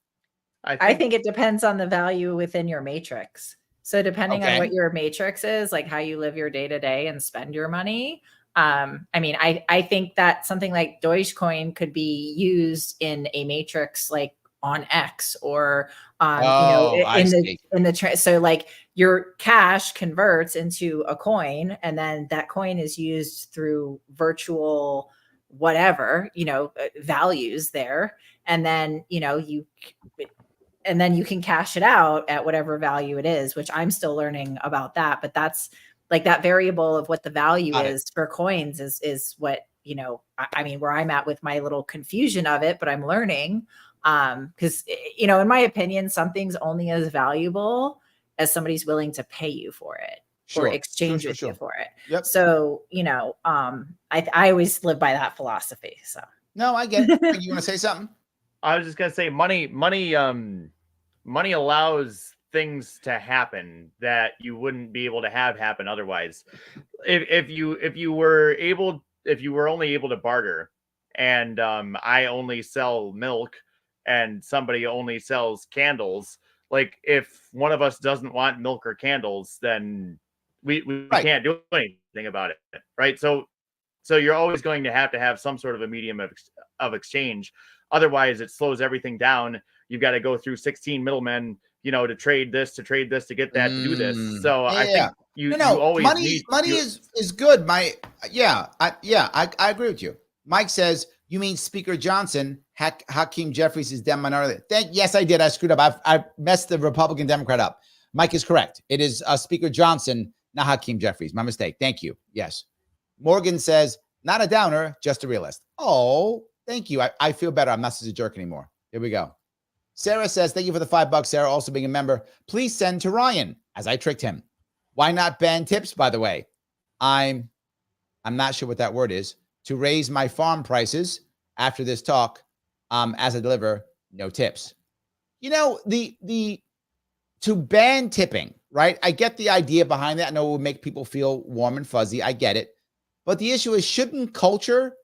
I think it depends on the value within your matrix. So depending on what your matrix is, like how you live your day to day and spend your money. I think that something like Dogecoin could be used in a matrix like on X or so like your cash converts into a coin, and then that coin is used through virtual whatever, values there. And then, and then you can cash it out at whatever value it is, which I'm still learning about that. But that's like that variable of what the value is for coins is what, I mean, where I'm at with my little confusion of it, but I'm learning. Because, in my opinion, something's only as valuable as somebody's willing to pay you for it or exchange with you for it. Yep. So, I always live by that philosophy. So no, I get it. You want to say something? I was just gonna say money allows things to happen that you wouldn't be able to have happen otherwise. If you were only able to barter, and I only sell milk and somebody only sells candles, like if one of us doesn't want milk or candles, then we can't do anything about it, right? So you're always going to have some sort of a medium of exchange. Otherwise, it slows everything down. You've got to go through 16 middlemen, to trade this, to get that, to do this. So I think you always money is good. I agree with you. Mike says, you mean Speaker Johnson, Hakeem Jeffries is Dem minority. Yes, I did. I screwed up. I messed the Republican Democrat up. Mike is correct. It is Speaker Johnson, not Hakeem Jeffries. My mistake. Thank you. Yes. Morgan says, not a downer, just a realist. Oh, thank you. I feel better. I'm not such a jerk anymore. Here we go. Sarah says, thank you for the $5, Sarah, also being a member. Please send to Ryan, as I tricked him. Why not ban tips, by the way? I'm not sure what that word is. To raise my farm prices after this talk, as I deliver, no tips. The to ban tipping, right? I get the idea behind that. I know it will make people feel warm and fuzzy. I get it. But the issue is, shouldn't culture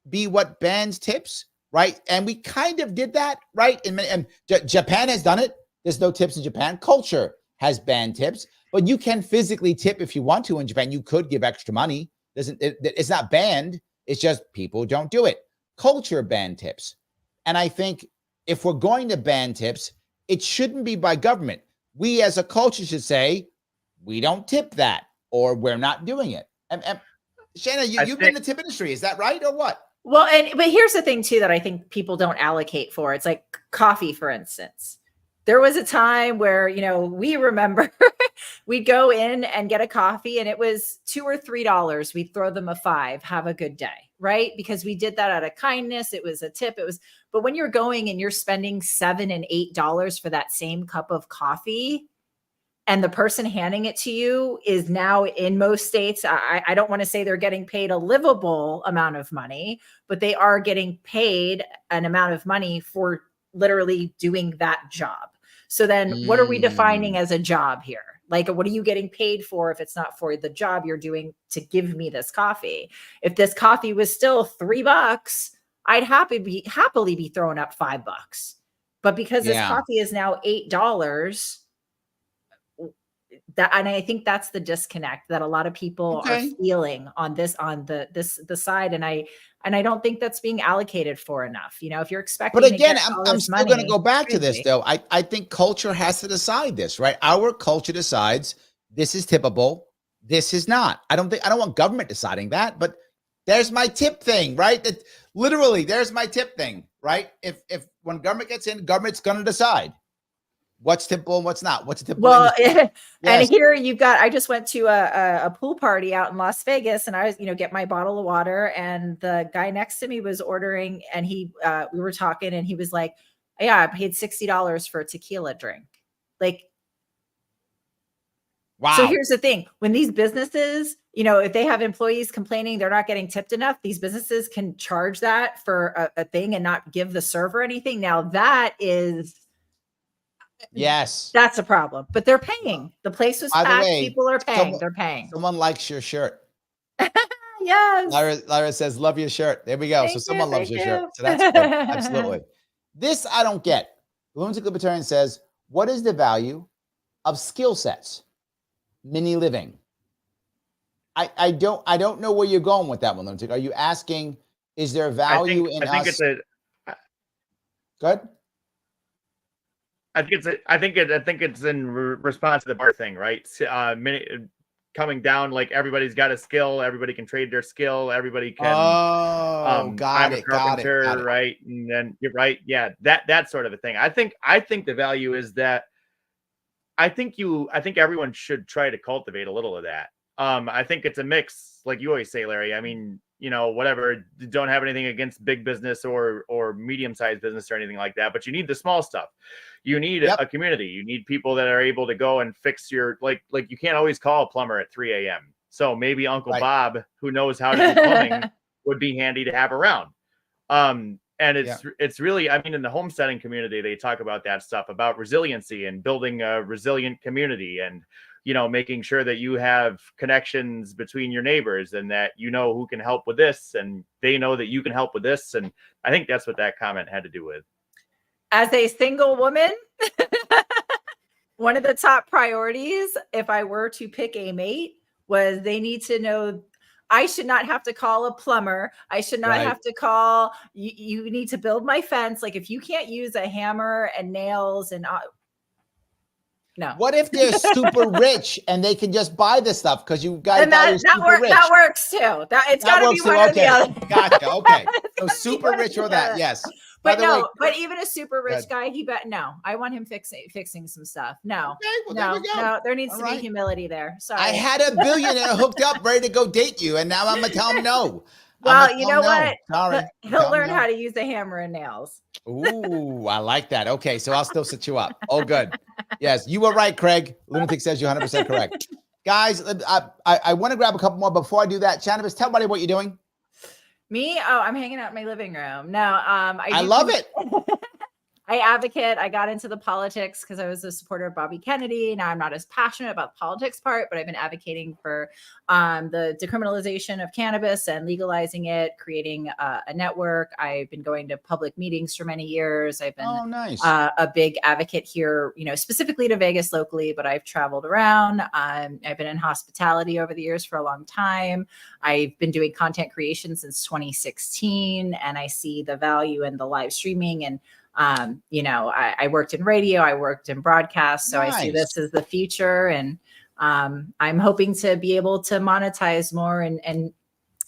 be what bans tips, right? And we kind of did that, right? And Japan has done it. There's no tips in Japan. Culture has banned tips, but you can physically tip if you want to in Japan. You could give extra money. It's not banned. It's just people don't do it. Culture banned tips. And I think if we're going to ban tips, it shouldn't be by government. We as a culture should say, we don't tip that, or we're not doing it. And Shanna, you've been in the tip industry. Is that right or what? Well, but here's the thing too that I think people don't allocate for. It's like coffee, for instance. There was a time where, we remember we'd go in and get a coffee and it was $2 or $3. We'd throw them a $5. Have a good day, right? Because we did that out of kindness. It was a tip. But when you're going and you're spending $7 and $8 for that same cup of coffee, and the person handing it to you is now, in most states, I don't want to say they're getting paid a livable amount of money, but they are getting paid an amount of money for literally doing that job. So then what are we defining as a job here? Like, what are you getting paid for if it's not for the job you're doing to give me this coffee? If this coffee was still $3, I'd happily be throwing up $5. But because this coffee is now $8, and I think that's the disconnect that a lot of people are feeling on the side. And I don't think that's being allocated for enough. If you're expecting, but again, I'm still going to go back to this though. I think culture has to decide this, right? Our culture decides this is tippable, this is not. I don't want government deciding that, but there's my tip thing, right? That literally there's my tip thing, right? If when government gets in, government's going to decide what's tippable and what's not. What's a tippable? Well, and here you've got, I just went to a pool party out in Las Vegas, and I was, get my bottle of water, and the guy next to me was ordering, and we were talking, and he was like, yeah, I paid $60 for a tequila drink. Like, wow. So here's the thing. When these businesses, if they have employees complaining they're not getting tipped enough, these businesses can charge that for a thing and not give the server anything. Now that is... Yes, that's a problem, but they're paying. The place was packed. People are paying. They're paying. Someone likes your shirt. Yes. Lyra says, love your shirt. There we go. So someone loves your shirt. So that's good. Absolutely. This I don't get. The Lunatic Libertarian says, what is the value of skill sets? Mini living. I don't know where you're going with that one, Lunatic. Are you asking, is there value in us? I think it's a... Good. I think it's in response to the bar thing, right? Coming down, like everybody's got a skill, everybody can trade their skill, everybody can. Got it. Right? And then you're right, yeah, that sort of a thing. I think the value is that I think everyone should try to cultivate a little of that. I think it's a mix, like you always say, Larry. I mean, whatever. Don't have anything against big business or medium-sized business or anything like that, but you need the small stuff. You need a community. You need people that are able to go and fix your like you can't always call a plumber at 3 a.m. So maybe Uncle Bob, who knows how to do plumbing, would be handy to have around. And it's really, I mean, in the homesteading community, they talk about that stuff, about resiliency and building a resilient community and, making sure that you have connections between your neighbors and that who can help with this and they know that you can help with this. And I think that's what that comment had to do with. As a single woman, one of the top priorities, if I were to pick a mate, was they need to know I should not have to call a plumber. I should not have to call, you need to build my fence. Like if you can't use a hammer and nails and no. What if they're super rich and they can just buy this stuff because you guys that works too. It's got to be one or the other. Gotcha. Okay. So super rich or that. Yes. But but even a super rich guy, I want him fixing some stuff. No, there needs to be humility there. Sorry. I had a billionaire hooked up, ready to go date you, and now I'm gonna tell him no. Well, you know what? Sorry. He'll learn how to use a hammer and nails. Ooh, I like that. Okay, so I'll still set you up. Oh, good. Yes, you were right, Craig. Lunatic says you're 100% correct. Guys, I want to grab a couple more. Before I do that, Shannabis, tell everybody what you're doing. Me? Oh, I'm hanging out in my living room. No, I love it. I advocate. I got into the politics because I was a supporter of Bobby Kennedy. Now I'm not as passionate about the politics part, but I've been advocating for the decriminalization of cannabis and legalizing it, creating a network. I've been going to public meetings for many years. I've been a big advocate here, specifically to Vegas locally, but I've traveled around. I've been in hospitality over the years for a long time. I've been doing content creation since 2016, and I see the value in the live streaming and I worked in radio, I worked in broadcast. So I see this as the future, and I'm hoping to be able to monetize more. And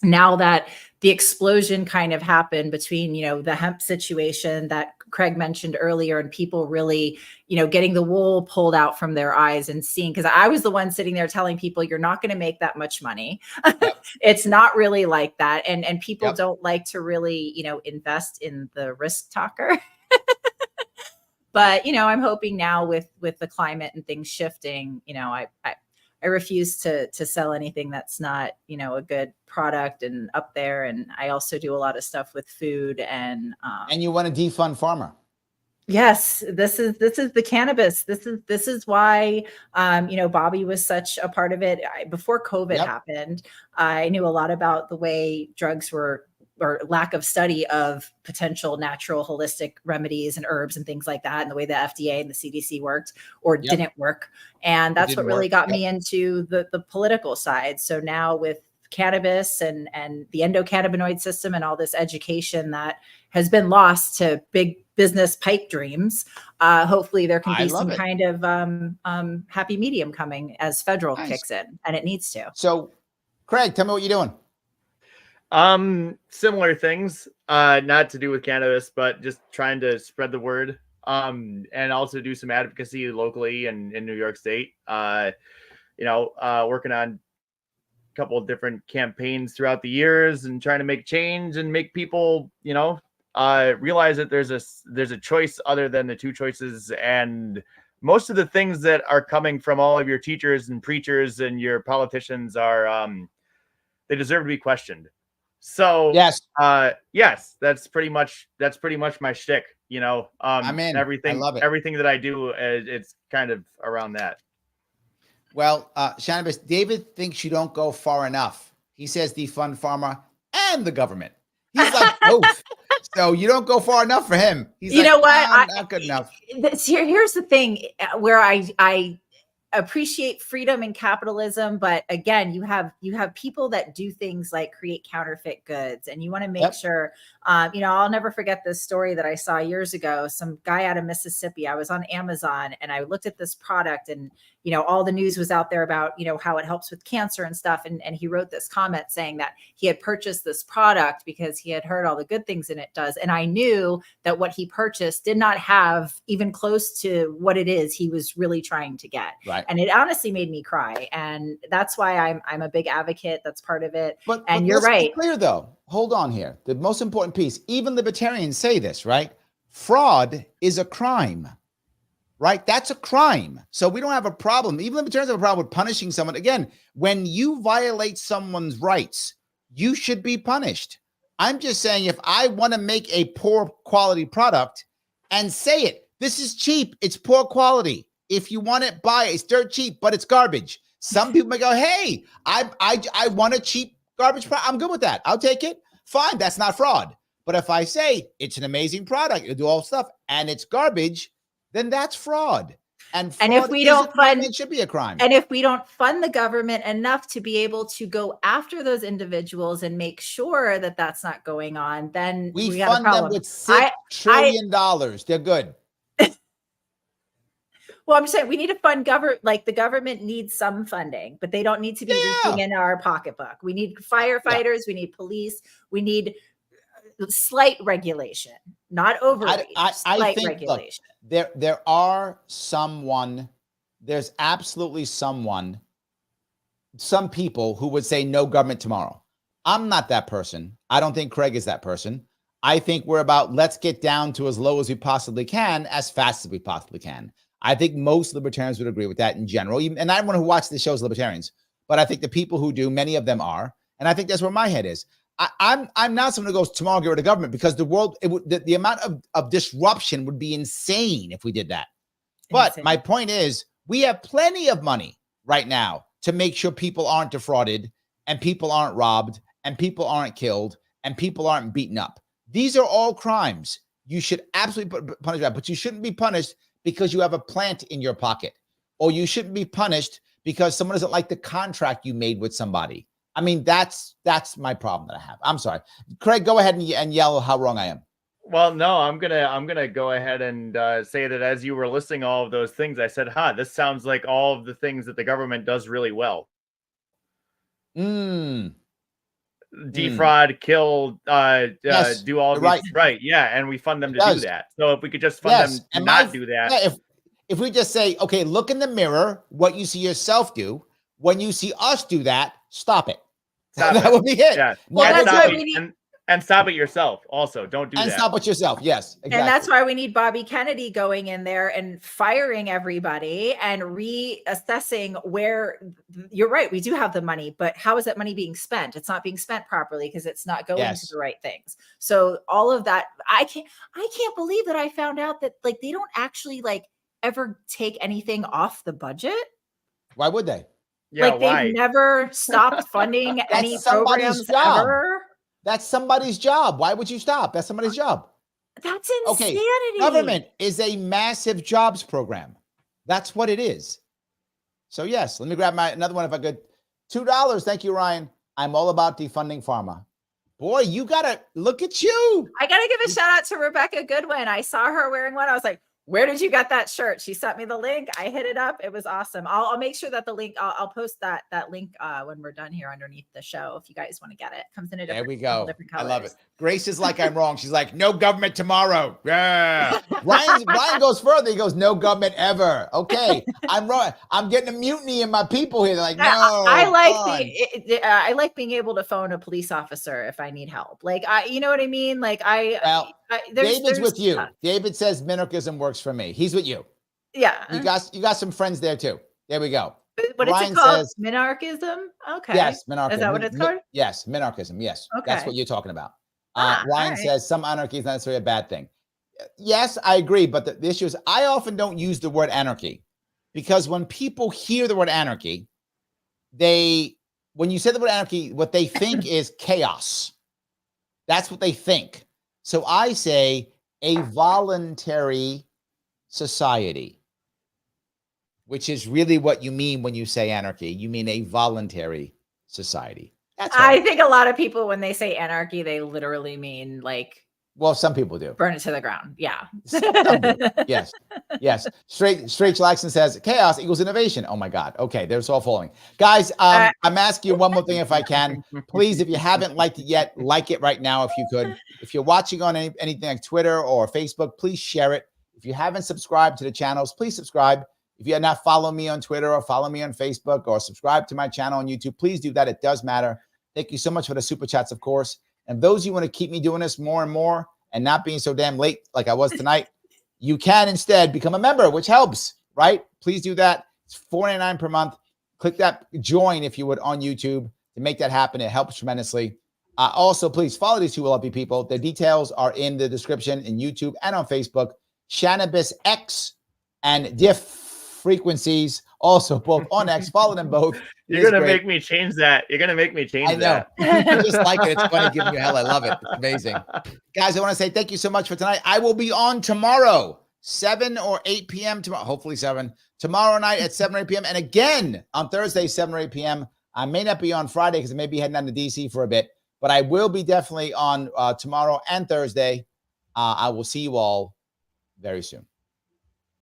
now that the explosion kind of happened between, the hemp situation that Craig mentioned earlier and people really, getting the wool pulled out from their eyes and seeing, because I was the one sitting there telling people, you're not going to make that much money. It's not really like that. And people don't like to really, invest in the risk talker. But, I'm hoping now with the climate and things shifting, I refuse to sell anything that's not, a good product and up there. And I also do a lot of stuff with food and you want to defund pharma. Yes, this is the cannabis. This is why, Bobby was such a part of it. Before COVID happened, I knew a lot about the way drugs were, or lack of study of potential natural holistic remedies and herbs and things like that, and the way the FDA and the CDC worked or didn't work. And that's what really got me into the political side. So now with cannabis and the endocannabinoid system and all this education that has been lost to big business pipe dreams, hopefully there can be some kind of happy medium coming as federal kicks in, and it needs to. So Craig, tell me what you're doing. Similar things, not to do with cannabis, but just trying to spread the word, and also do some advocacy locally in New York State, working on a couple of different campaigns throughout the years and trying to make change and make people, realize that there's a choice other than the two choices. And most of the things that are coming from all of your teachers and preachers and your politicians are, they deserve to be questioned. So yes, that's pretty much my shtick. I'm in. Everything. I love it. Everything that I do, it's kind of around that. Well, Shannabis, David thinks you don't go far enough. He says defund pharma and the government. He's like both. So you don't go far enough for him. He's know what? Not good enough. Here's the thing where I appreciate freedom and capitalism, but again, you have people that do things like create counterfeit goods, and you want to make sure. I'll never forget this story that I saw years ago. Some guy out of Mississippi. I was on Amazon and I looked at this product, and all the news was out there about how it helps with cancer and stuff. And he wrote this comment saying that he had purchased this product because he had heard all the good things in it does, and I knew that what he purchased did not have even close to what it is he was really trying to get. Right. And it honestly made me cry. And that's why I'm a big advocate. That's part of it. But you're right. Be clear though. Hold on here. The most important piece, even libertarians say this, right? Fraud is a crime, right? That's a crime. So we don't have a problem. Even libertarians have a problem with punishing someone. Again, when you violate someone's rights, you should be punished. I'm just saying, if I want to make a poor quality product and say it, this is cheap, it's poor quality. If you want it, buy it. It's dirt cheap, but it's garbage. Some people may go, hey, I want a cheap garbage product. I'm good with that. I'll take it. Fine, that's not fraud. But if I say it's an amazing product, it'll do all stuff, and it's garbage, then that's fraud. And if we don't fund, it should be a crime. And if we don't fund the government enough to be able to go after those individuals and make sure that that's not going on, then we got a fund problem. them with $6 trillion. They're good. Well, I'm just saying we need to fund government. Like the government needs some funding, but they don't need to be reaching in our pocketbook. We need firefighters. We need police. We need slight regulation, not overreach. Slight regulation. Look, there's absolutely some people who would say no government tomorrow. I'm not that person. I don't think Craig is that person. I think we're about, let's get down to as low as we possibly can, as fast as we possibly can. I think most libertarians would agree with that in general. And I don't want to watch the shows libertarians, but I think the people who do, many of them are. And I think that's where my head is. I'm not someone who goes tomorrow, get rid of government, because the world, the amount of disruption would be insane if we did that. But my point is, we have plenty of money right now to make sure people aren't defrauded, and people aren't robbed, and people aren't killed, and people aren't beaten up. These are all crimes. You should absolutely punish that, but you shouldn't be punished because you have a plant in your pocket, or you shouldn't be punished because someone doesn't like the contract you made with somebody. I mean, that's my problem that I have. I'm sorry, Craig. Go ahead and yell how wrong I am. Well, no, I'm gonna go ahead and say that as you were listing all of those things, I said, this sounds like all of the things that the government does really well. Defraud, kill, yes, do all these, right? Yeah, and we fund them to do that. So if we could just fund them to not do that. Yeah, if we just say, okay, look in the mirror, what you see yourself do. When you see us do that, stop it. That would be it. Yeah. Well, that's why we need. And stop it yourself. Also, don't do that. And stop it yourself. Yes, exactly. And that's why we need Bobby Kennedy going in there and firing everybody and reassessing where. You're right. We do have the money, but how is that money being spent? It's not being spent properly because it's not going to the right things. So all of that, I can't believe that I found out that like they don't actually like ever take anything off the budget. Why would they? Yeah, like they've never stopped funding any programs ever. That's somebody's job. Why would you stop? That's somebody's job. That's insanity. Okay. Government is a massive jobs program. That's what it is. So yes, let me grab another one if I could. $2. Thank you, Ryan. I'm all about defunding pharma. Boy, you gotta look at you. I gotta give a shout out to Rebecca Goodwin. I saw her wearing one. I was like, where did you get that shirt? She sent me the link. I hit it up. It was awesome. I'll make sure that the link, I'll post that link when we're done here underneath the show. If you guys want to get it, comes in a different, there we go. Different colors. I love it. Grace is like, I'm wrong. She's like, no government tomorrow. Yeah. Ryan goes further. He goes, no government ever. Okay. I'm wrong. I'm getting a mutiny in my people here. They're like, no. I like being able to phone a police officer if I need help. Like, you know what I mean? Like David's with you. David says minarchism works for me. He's with you. Yeah. You got some friends there too. There we go. What is it called? Minarchism? Okay. Yes, minarchism. Is that what it's called? Yes, minarchism. Yes. Okay. That's what you're talking about. Ryan says some anarchy is not necessarily a bad thing. Yes, I agree. But the issue is I often don't use the word anarchy because when people hear the word anarchy, when you say the word anarchy, what they think is chaos. That's what they think. So I say a voluntary society. which is really what you mean when you say anarchy. You mean a voluntary society. That's all. I think a lot of people, when they say anarchy, they literally mean like, well, some people do. Burn it to the ground. Yeah. Some do. Yes. Yes. Straight Jackson says chaos equals innovation. Oh my God. Okay. They're all falling. Guys, I'm asking you one more thing if I can. Please, if you haven't liked it yet, like it right now if you could. If you're watching on anything like Twitter or Facebook, please share it. If you haven't subscribed to the channels, please subscribe. If you're not following me on Twitter or follow me on Facebook or subscribe to my channel on YouTube, please do that. It does matter. Thank you so much for the super chats, of course. And those of you want to keep me doing this more and more and not being so damn late like I was tonight, you can instead become a member, which helps, right? Please do that. It's $4.99 per month. Click that join, if you would, on YouTube to make that happen. It helps tremendously. Also, please follow these two lovely people. The details are in the description in YouTube and on Facebook. Shannabis X and Diff Frequencies, also both on X. Follow them both. You're going to make me change that. You're going to make me change that. I know. I just like it. It's funny giving you hell. I love it. It's amazing. Guys, I want to say thank you so much for tonight. I will be on tomorrow, 7 or 8 p.m. tomorrow, hopefully 7. Tomorrow night at 7 or 8 p.m. And again on Thursday, 7 or 8 p.m. I may not be on Friday because I may be heading down to DC for a bit, but I will be definitely on tomorrow and Thursday. I will see you all very soon.